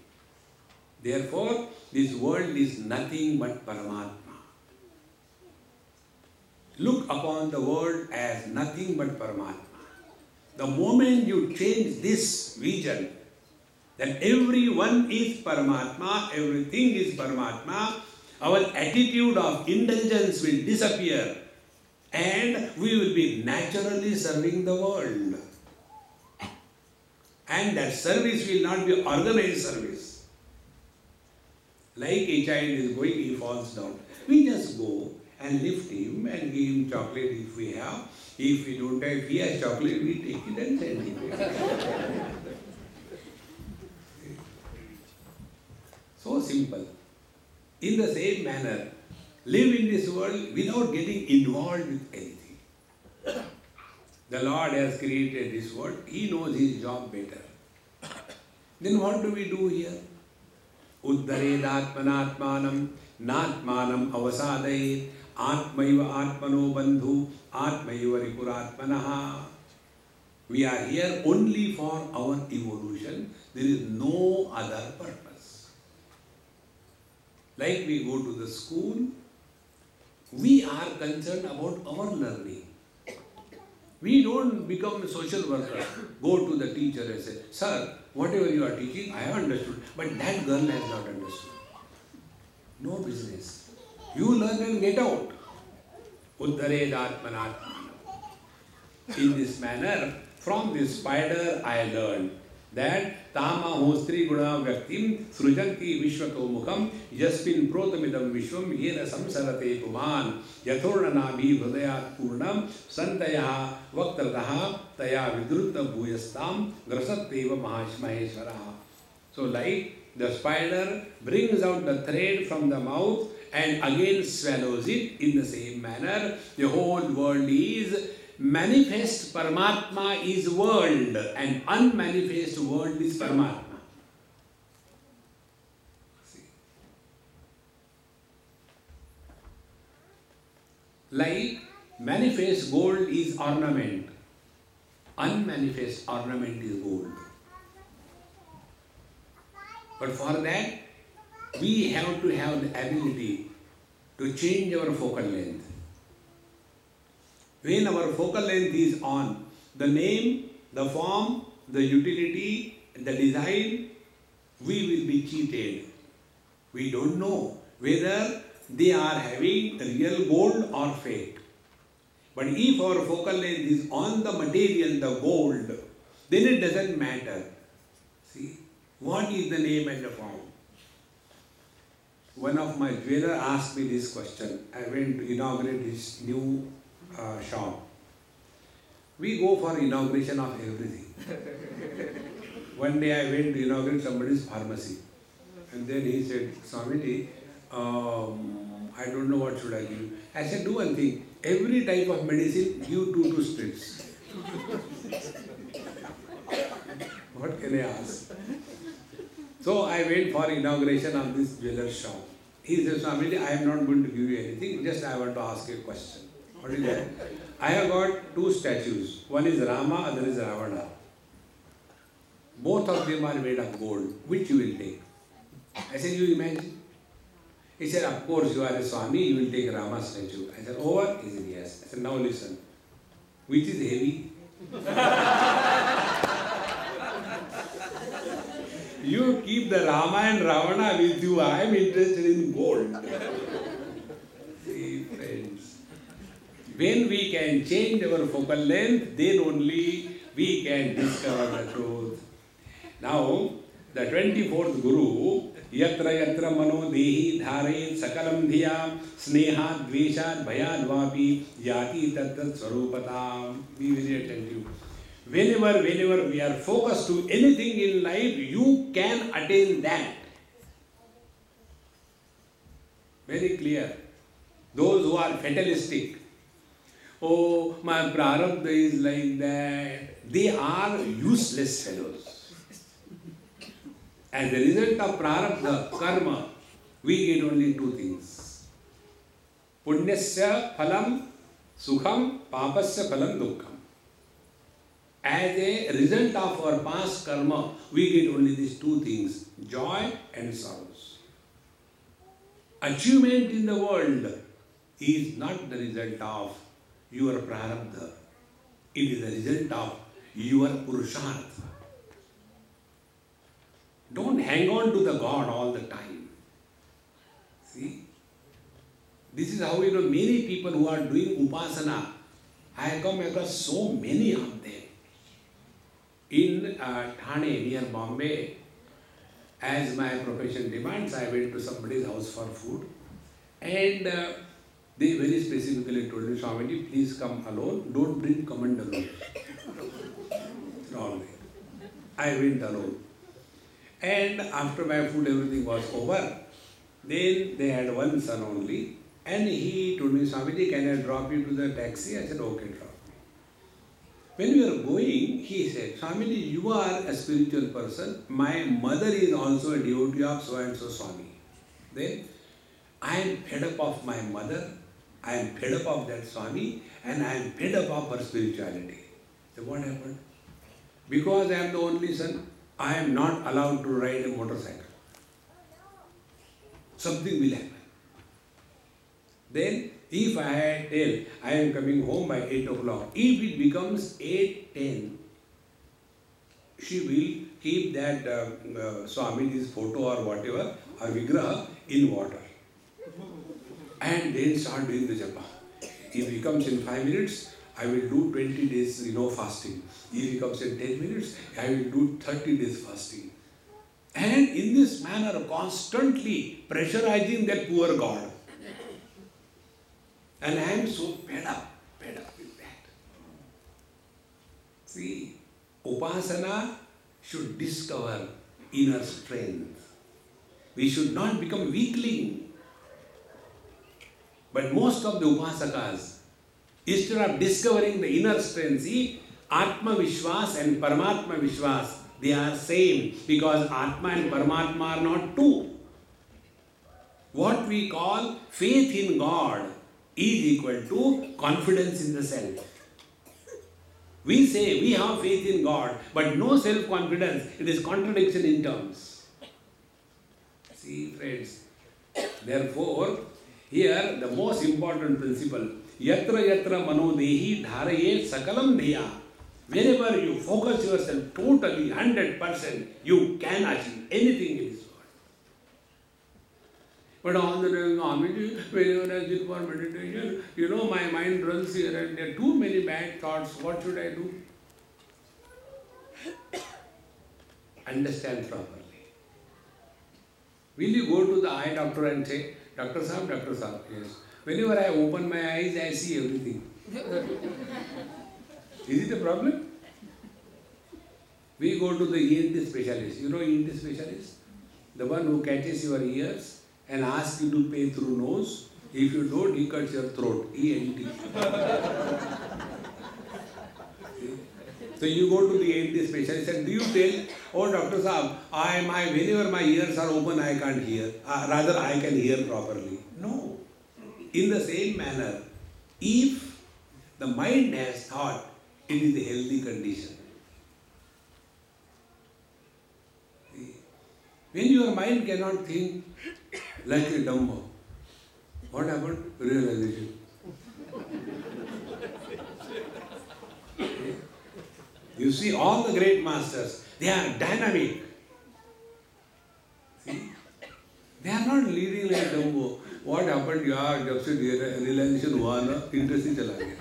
Therefore, this world is nothing but Paramatma. Look upon the world as nothing but Paramatma. The moment you change this vision, that everyone is Paramatma, everything is Paramatma, our attitude of indulgence will disappear and we will be naturally serving the world. And that service will not be organized service. Like a child is going, he falls down. We just go and lift him and give him chocolate if we have. If we don't have, if he has chocolate, we take it and send him. So simple. In the same manner, live in this world without getting involved with anything. The Lord has created this world. He knows his job better. Then what do we do here? Uddharedatmanatmanam natmanam avasadayet atmaiva atmano bandhu atmaiva rikuratmanaha. We are here only for our evolution. There is no other purpose. Like we go to the school, we are concerned about our learning. We don't become a social worker, go to the teacher and say, sir, whatever you are teaching, I have understood, but that girl has not understood. No business. You learn and get out. Uddharedatmanatmanam. In this manner, from this spider I learned that tama hostri guna vyaktim srujanti vishwato mukham yasmin protamidam vishwam yena samsarate puman yathornanabhi hridayat purnam santaya vaktrataha taya vidrutta bhuyastam grasatteva maheshwaraha. So like the spider brings out the thread from the mouth and again swallows it, in the same manner the whole world is manifest. Paramatma is world and unmanifest world is Paramatma. See. Like manifest gold is ornament, unmanifest ornament is gold. But for that, we have to have the ability to change our focal length. When our focal length is on the name, the form, the utility, the design, we will be cheated. We don't know whether they are having real gold or fake. But if our focal length is on the material, the gold, then it doesn't matter. See, what is the name and the form? One of my jeweler asked me this question. I went to inaugurate his new shop. We go for inauguration of everything. One day I went to inaugurate somebody's pharmacy. And then he said, Swamiji, I don't know what should I give. I said, do one thing. Every type of medicine, give 2 strips. What can I ask? So I went for inauguration of this jeweler's shop. He said, Swamiji, I am not going to give you anything. Just I want to ask you a question. What is that? I have got 2 statues. One is Rama, other is Ravana. Both of them are made of gold. Which you will take? I said, you imagine? He said, of course, you are a Swami, you will take Rama's statue. I said, over? He said, yes. I said, now listen. Which is heavy? You keep the Rama and Ravana with you. I am interested in gold. See, friends. When we can change our focal length, then only we can discover the truth. Now, the 24th Guru, Yatra Yatra Mano Dehi Dhare Sakalam Dhiyam Sneha Dvesha Bhayadvapi Yati Tattat Swarupatam. Be very attentive. Whenever we are focused to anything in life, you can attain that. Very clear. Those who are fatalistic, oh, my prarabdha is like that, they are useless fellows. As a result of prarabdha, karma, we get only 2 things. Punyasya phalam sukham, papasya phalam dukkham. As a result of our past karma, we get only these 2 things, joy and sorrows. Achievement in the world is not the result of your prarabdha. It is the result of your purushartha. Don't hang on to the God all the time. See? This is how many people who are doing upasana, I have come across so many of them. In Thane, near Bombay, as my profession demands, I went to somebody's house for food. And they very specifically told me, Swamiji, please come alone. Don't bring commander. Wrong way. I went alone. And after my food, everything was over. Then they had one son only. And he told me, Swamiji, can I drop you to the taxi? I said, okay, drop me. When we were going, he said, Swamiji, you are a spiritual person. My mother is also a devotee of so and so Swami. Then I am fed up of my mother. I am fed up of that Swami. And I am fed up of her spirituality. So what happened? Because I am the only son, I am not allowed to ride a motorcycle. Something will happen. Then, if I tell I am coming home by 8 o'clock, if it becomes 8:10, she will keep that Swamiji's photo or whatever, or vigraha in water. And then start doing the japa. If he comes in 5 minutes, I will do 20 days, fasting. If he comes in 10 minutes, I will do 30 days fasting. And in this manner, constantly pressurizing that poor God. And I am so fed up with that. See, upasana should discover inner strength. We should not become weakling. But most of the upasakas, instead of discovering the inner strength, see, Atma Vishwas and Paramatma Vishwas, they are same, because Atma and Paramatma are not two. What we call faith in God is equal to confidence in the self. We say we have faith in God, but no self-confidence. It is contradiction in terms. See, friends. Therefore, here the most important principle, yatra yatra manodehi dharaye sakalam dheya. Wherever you focus yourself totally, 100%, you can achieve anything in this world. But on the day, whenever I sit for meditation, my mind runs here and there. Too many bad thoughts. What should I do? Understand properly. Will you go to the eye doctor and say, Doctor Saab, yes. Whenever I open my eyes, I see everything. Is it a problem? We go to the ENT specialist. You know ENT specialist? The one who catches your ears and asks you to pay through nose. If you don't, he cuts your throat. ENT. So you go to the ENT specialist and do you tell, oh Doctor Saab, whenever my ears are open, I can't hear. Rather, I can hear properly. No. In the same manner, if the mind has thought, it is a healthy condition. When your mind cannot think like a Dumbo, what happened? Realization. You see, all the great masters, they are dynamic. See? They are not leading like Dumbo. What happened? Yeah, जब से realization हुआ ना, interest ही चला गया.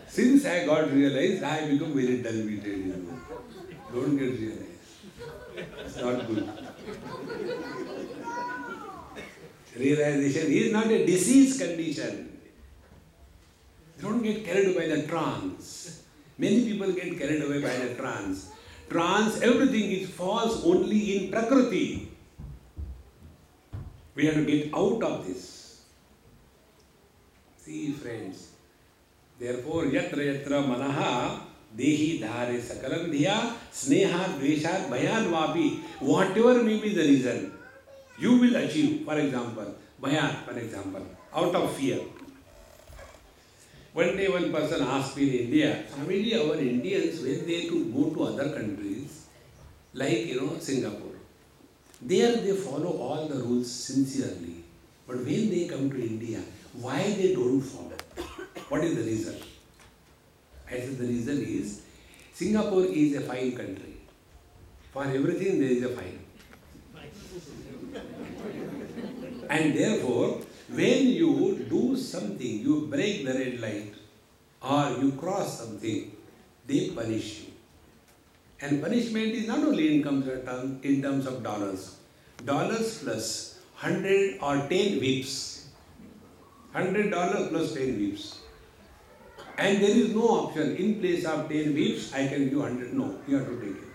Since I got realized, I become very dull-witted. Don't get realized. It's not good. Realization is not a disease condition. Don't get carried away by the trance. Many people get carried away by the trance. Trance, everything is false only in Prakriti. We have to get out of this. See, friends. Therefore, yatra yatra manaha dehi dhare sakalam dhiya sneha dveshat bhayan vapi. Whatever may be the reason, you will achieve. For example, bhayan, out of fear. One day one person asked me in India, Swamiji, our Indians, when they go to other countries, like Singapore, there they follow all the rules sincerely. But when they come to India, why they don't follow? What is the reason? I said the reason is, Singapore is a fine country. For everything there is a fine. And therefore, when you do something, you break the red light or you cross something, they punish you. And punishment is not only in terms of dollars. Dollars plus 100 or 10 whips. $100 plus 10 whips. And there is no option. In place of 10 whips, I can give 100. No, you have to take it.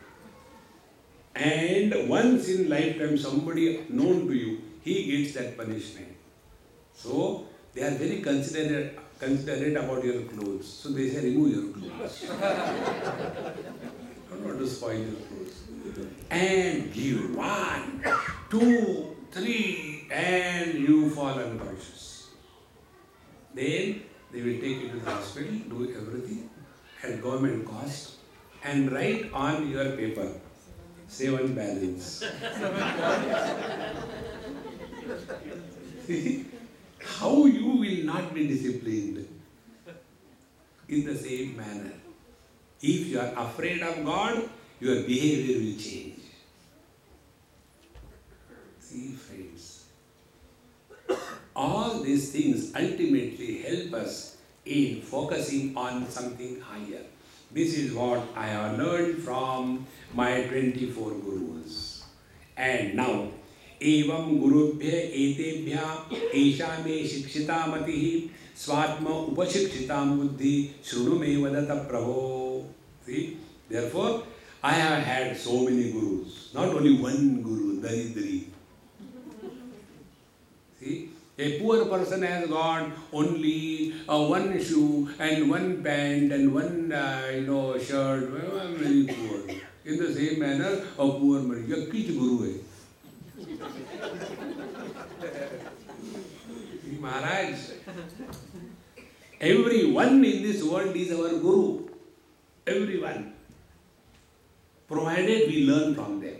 And once in lifetime, somebody known to you, he gets that punishment. So, they are very considerate about your clothes. So, they say, remove your clothes. Don't want to spoil your clothes. And give 1, 2, 3, and you fall unconscious. Then, they will take you to the hospital, do everything at government cost, and write on your paper, save and balance. See? How you will not be disciplined? In the same manner. If you are afraid of God, your behavior will change. See, friends, all these things ultimately help us in focusing on something higher. This is what I have learned from my 24 gurus. And now, एवं गुरुभ्य एतेभ्य ऐशा मे शिक्षिता मतिः स्वात्म उपशिक्षिता बुद्धि शृणु मे वदत प्रभो. See, therefore, I have had so many gurus, not only one guru, Daridri. See, a poor person has got only one shoe and one pant and one shirt. Well, I'm very poor. In the same manner, a poor man, you are which guru hai? Maharaj, everyone in this world is our Guru. Everyone. Provided we learn from them.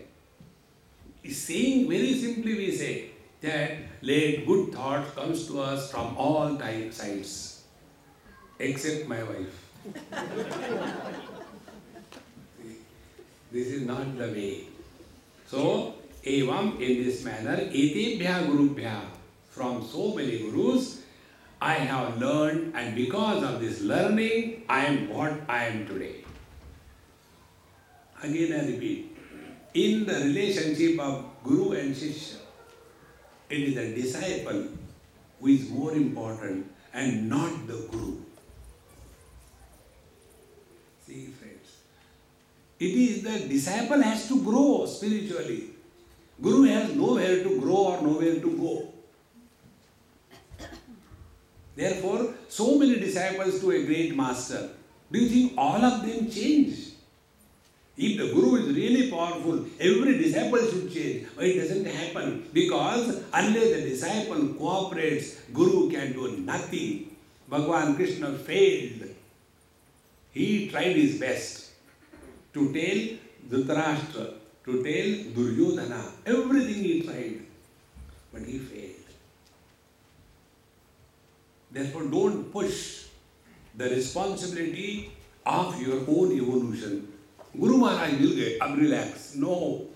Saying very simply, we say that let good thoughts comes to us from all sides, except my wife. This is not the way. So, evam, in this manner, etebhya gurubhya, from so many gurus, I have learned, and because of this learning, I am what I am today. Again I repeat, in the relationship of Guru and Shishya, it is the disciple who is more important and not the Guru. See, friends, it is the disciple has to grow spiritually. Guru has nowhere to grow or nowhere to go. Therefore, so many disciples to a great master. Do you think all of them change? If the Guru is really powerful, every disciple should change. But it doesn't happen because unless the disciple cooperates, Guru can do nothing. Bhagavan Krishna failed. He tried his best to tell Dhritarashtra, to tell Duryodhana, everything he tried, but he failed. Therefore, don't push the responsibility of your own evolution. Guru Maharaj will get up, relax. No.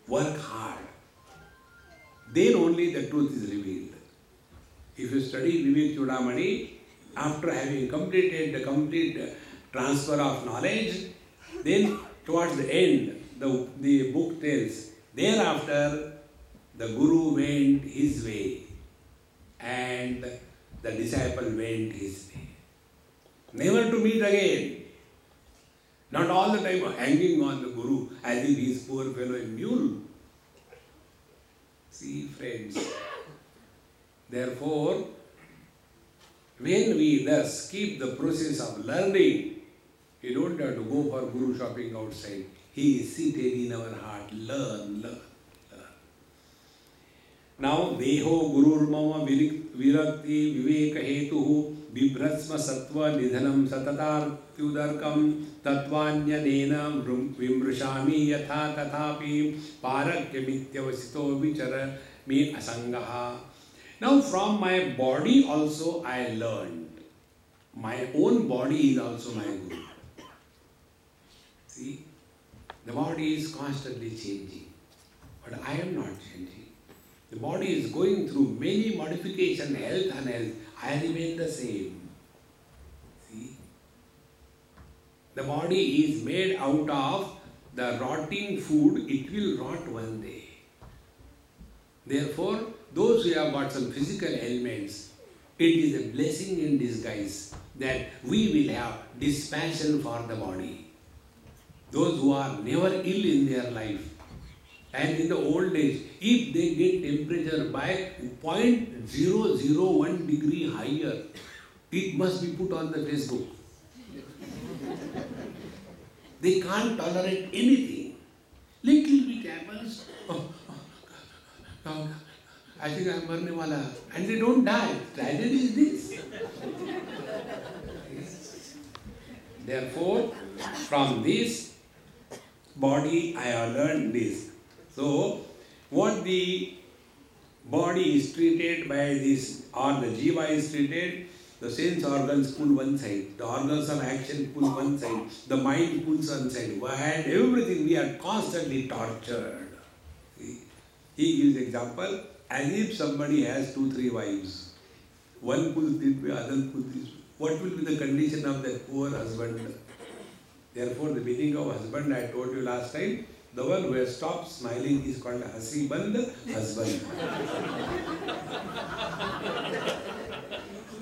Work hard. Then only the truth is revealed. If you study Vivek Chudamani, after having completed the complete transfer of knowledge, then towards the end, the book tells, thereafter the Guru went his way and the disciple went his way. Never to meet again. Not all the time hanging on the Guru as if he is poor fellow a mule. See, friends, therefore, when we thus keep the process of learning, you don't have to go for Guru shopping outside. He is seated in our heart. Learn, learn, learn. Now, Deho Gurur Mama Virakti Viveka Hetuhu Vibhrasma Sattva Nidhanam Satatatyudarkam Tatvanyanena Vimrishami Yatha Tathapi Parakyamithyavasito Vichara Me Asangaha. Now, from my body also I learned. My own body is also my Guru. See, the body is constantly changing, but I am not changing. The body is going through many modifications, health, unhealth. I remain the same. See, the body is made out of the rotting food. It will rot one day. Therefore, those who have got some physical ailments, it is a blessing in disguise that we will have dispassion for the body. Those who are never ill in their life, and in the old days, if they get temperature by 0.001 degree higher, it must be put on the Facebook. They can't tolerate anything. Little bit happens, I think I'm marne wala, and they don't die. Tragedy is this. Therefore, from this body I have learned this. So, what the body is treated by this, or the jiva is treated, the sense organs pull one side, the organs of action pull one side, the mind pulls one side, and everything we are constantly tortured. See? He gives example, as if somebody has 2-3 wives. One pulls this way, other pulls this way. What will be the condition of that poor husband? Therefore, the meaning of husband, I told you last time, the one who has stopped smiling is called Hasiband, husband.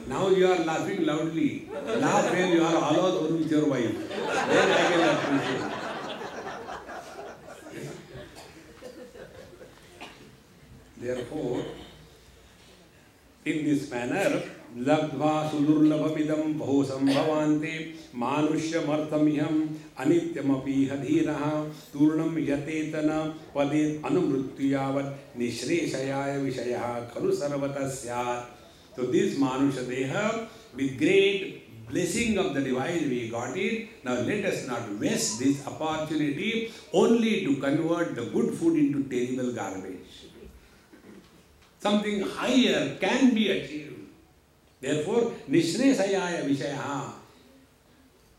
Now you are laughing loudly. Laugh when you are alone with your wife. Then I can appreciate. Therefore, In this manner, Labdva sudurlabhamidam bahusambhavante manusyamartamiham anityamapi hadhiraha turnam yatetana padin anumrutyavat nishreshayaya vishayaha khalu sarvatasyat. So this manusya deha, with great blessing of the divine we got it. Now let us not waste this opportunity only to convert the good food into terrible garbage. Something higher can be achieved. Therefore, Nishreshayaya Vishayaha,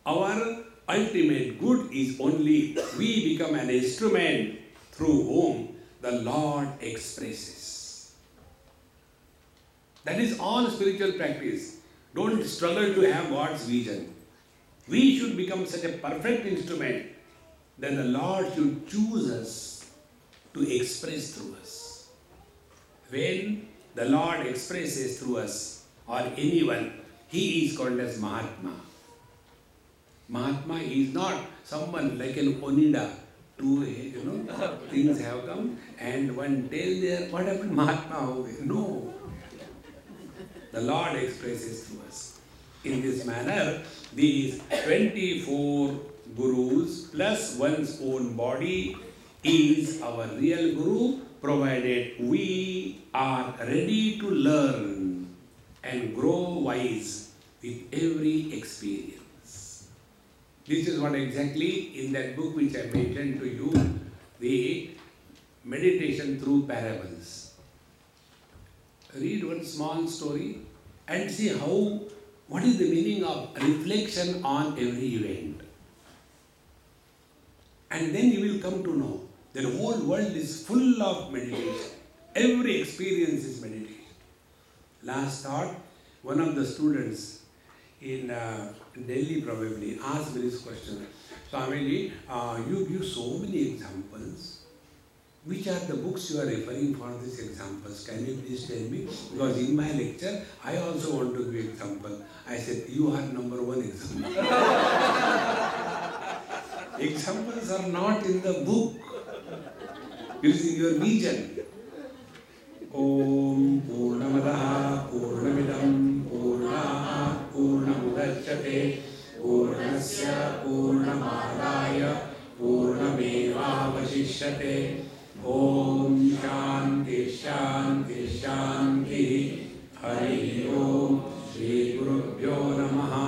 our ultimate good is only we become an instrument through whom the Lord expresses. That is all spiritual practice. Don't struggle to have God's vision. We should become such a perfect instrument that the Lord should choose us to express through us. When the Lord expresses through us or anyone, he is called as Mahatma. Mahatma is not someone like an Onida. Two, things have come and one tells there, what happened Mahatma? No. The Lord expresses through us. In this manner, these 24 gurus plus one's own body is our real guru, provided we are ready to learn and grow wise with every experience. This is what exactly in that book which I mentioned to you, the meditation through parables. Read one small story and see what is the meaning of reflection on every event. And then you will come to know that the whole world is full of meditation. Every experience is meditation. Last thought, one of the students in Delhi probably asked me this question. Swamiji, you give so many examples. Which are the books you are referring for these examples? Can you please tell me? Because in my lecture, I also want to give example. I said, you are number one example. Examples are not in the book. It is in your vision. Om Purnamadaha Purnamidam Purnaha Purnamudachyate Purnasya Purnamadaya Purnamevavashishyate. Om Shanti Shanti Shanti. Hari Om Shri Gurubhyo Namaha.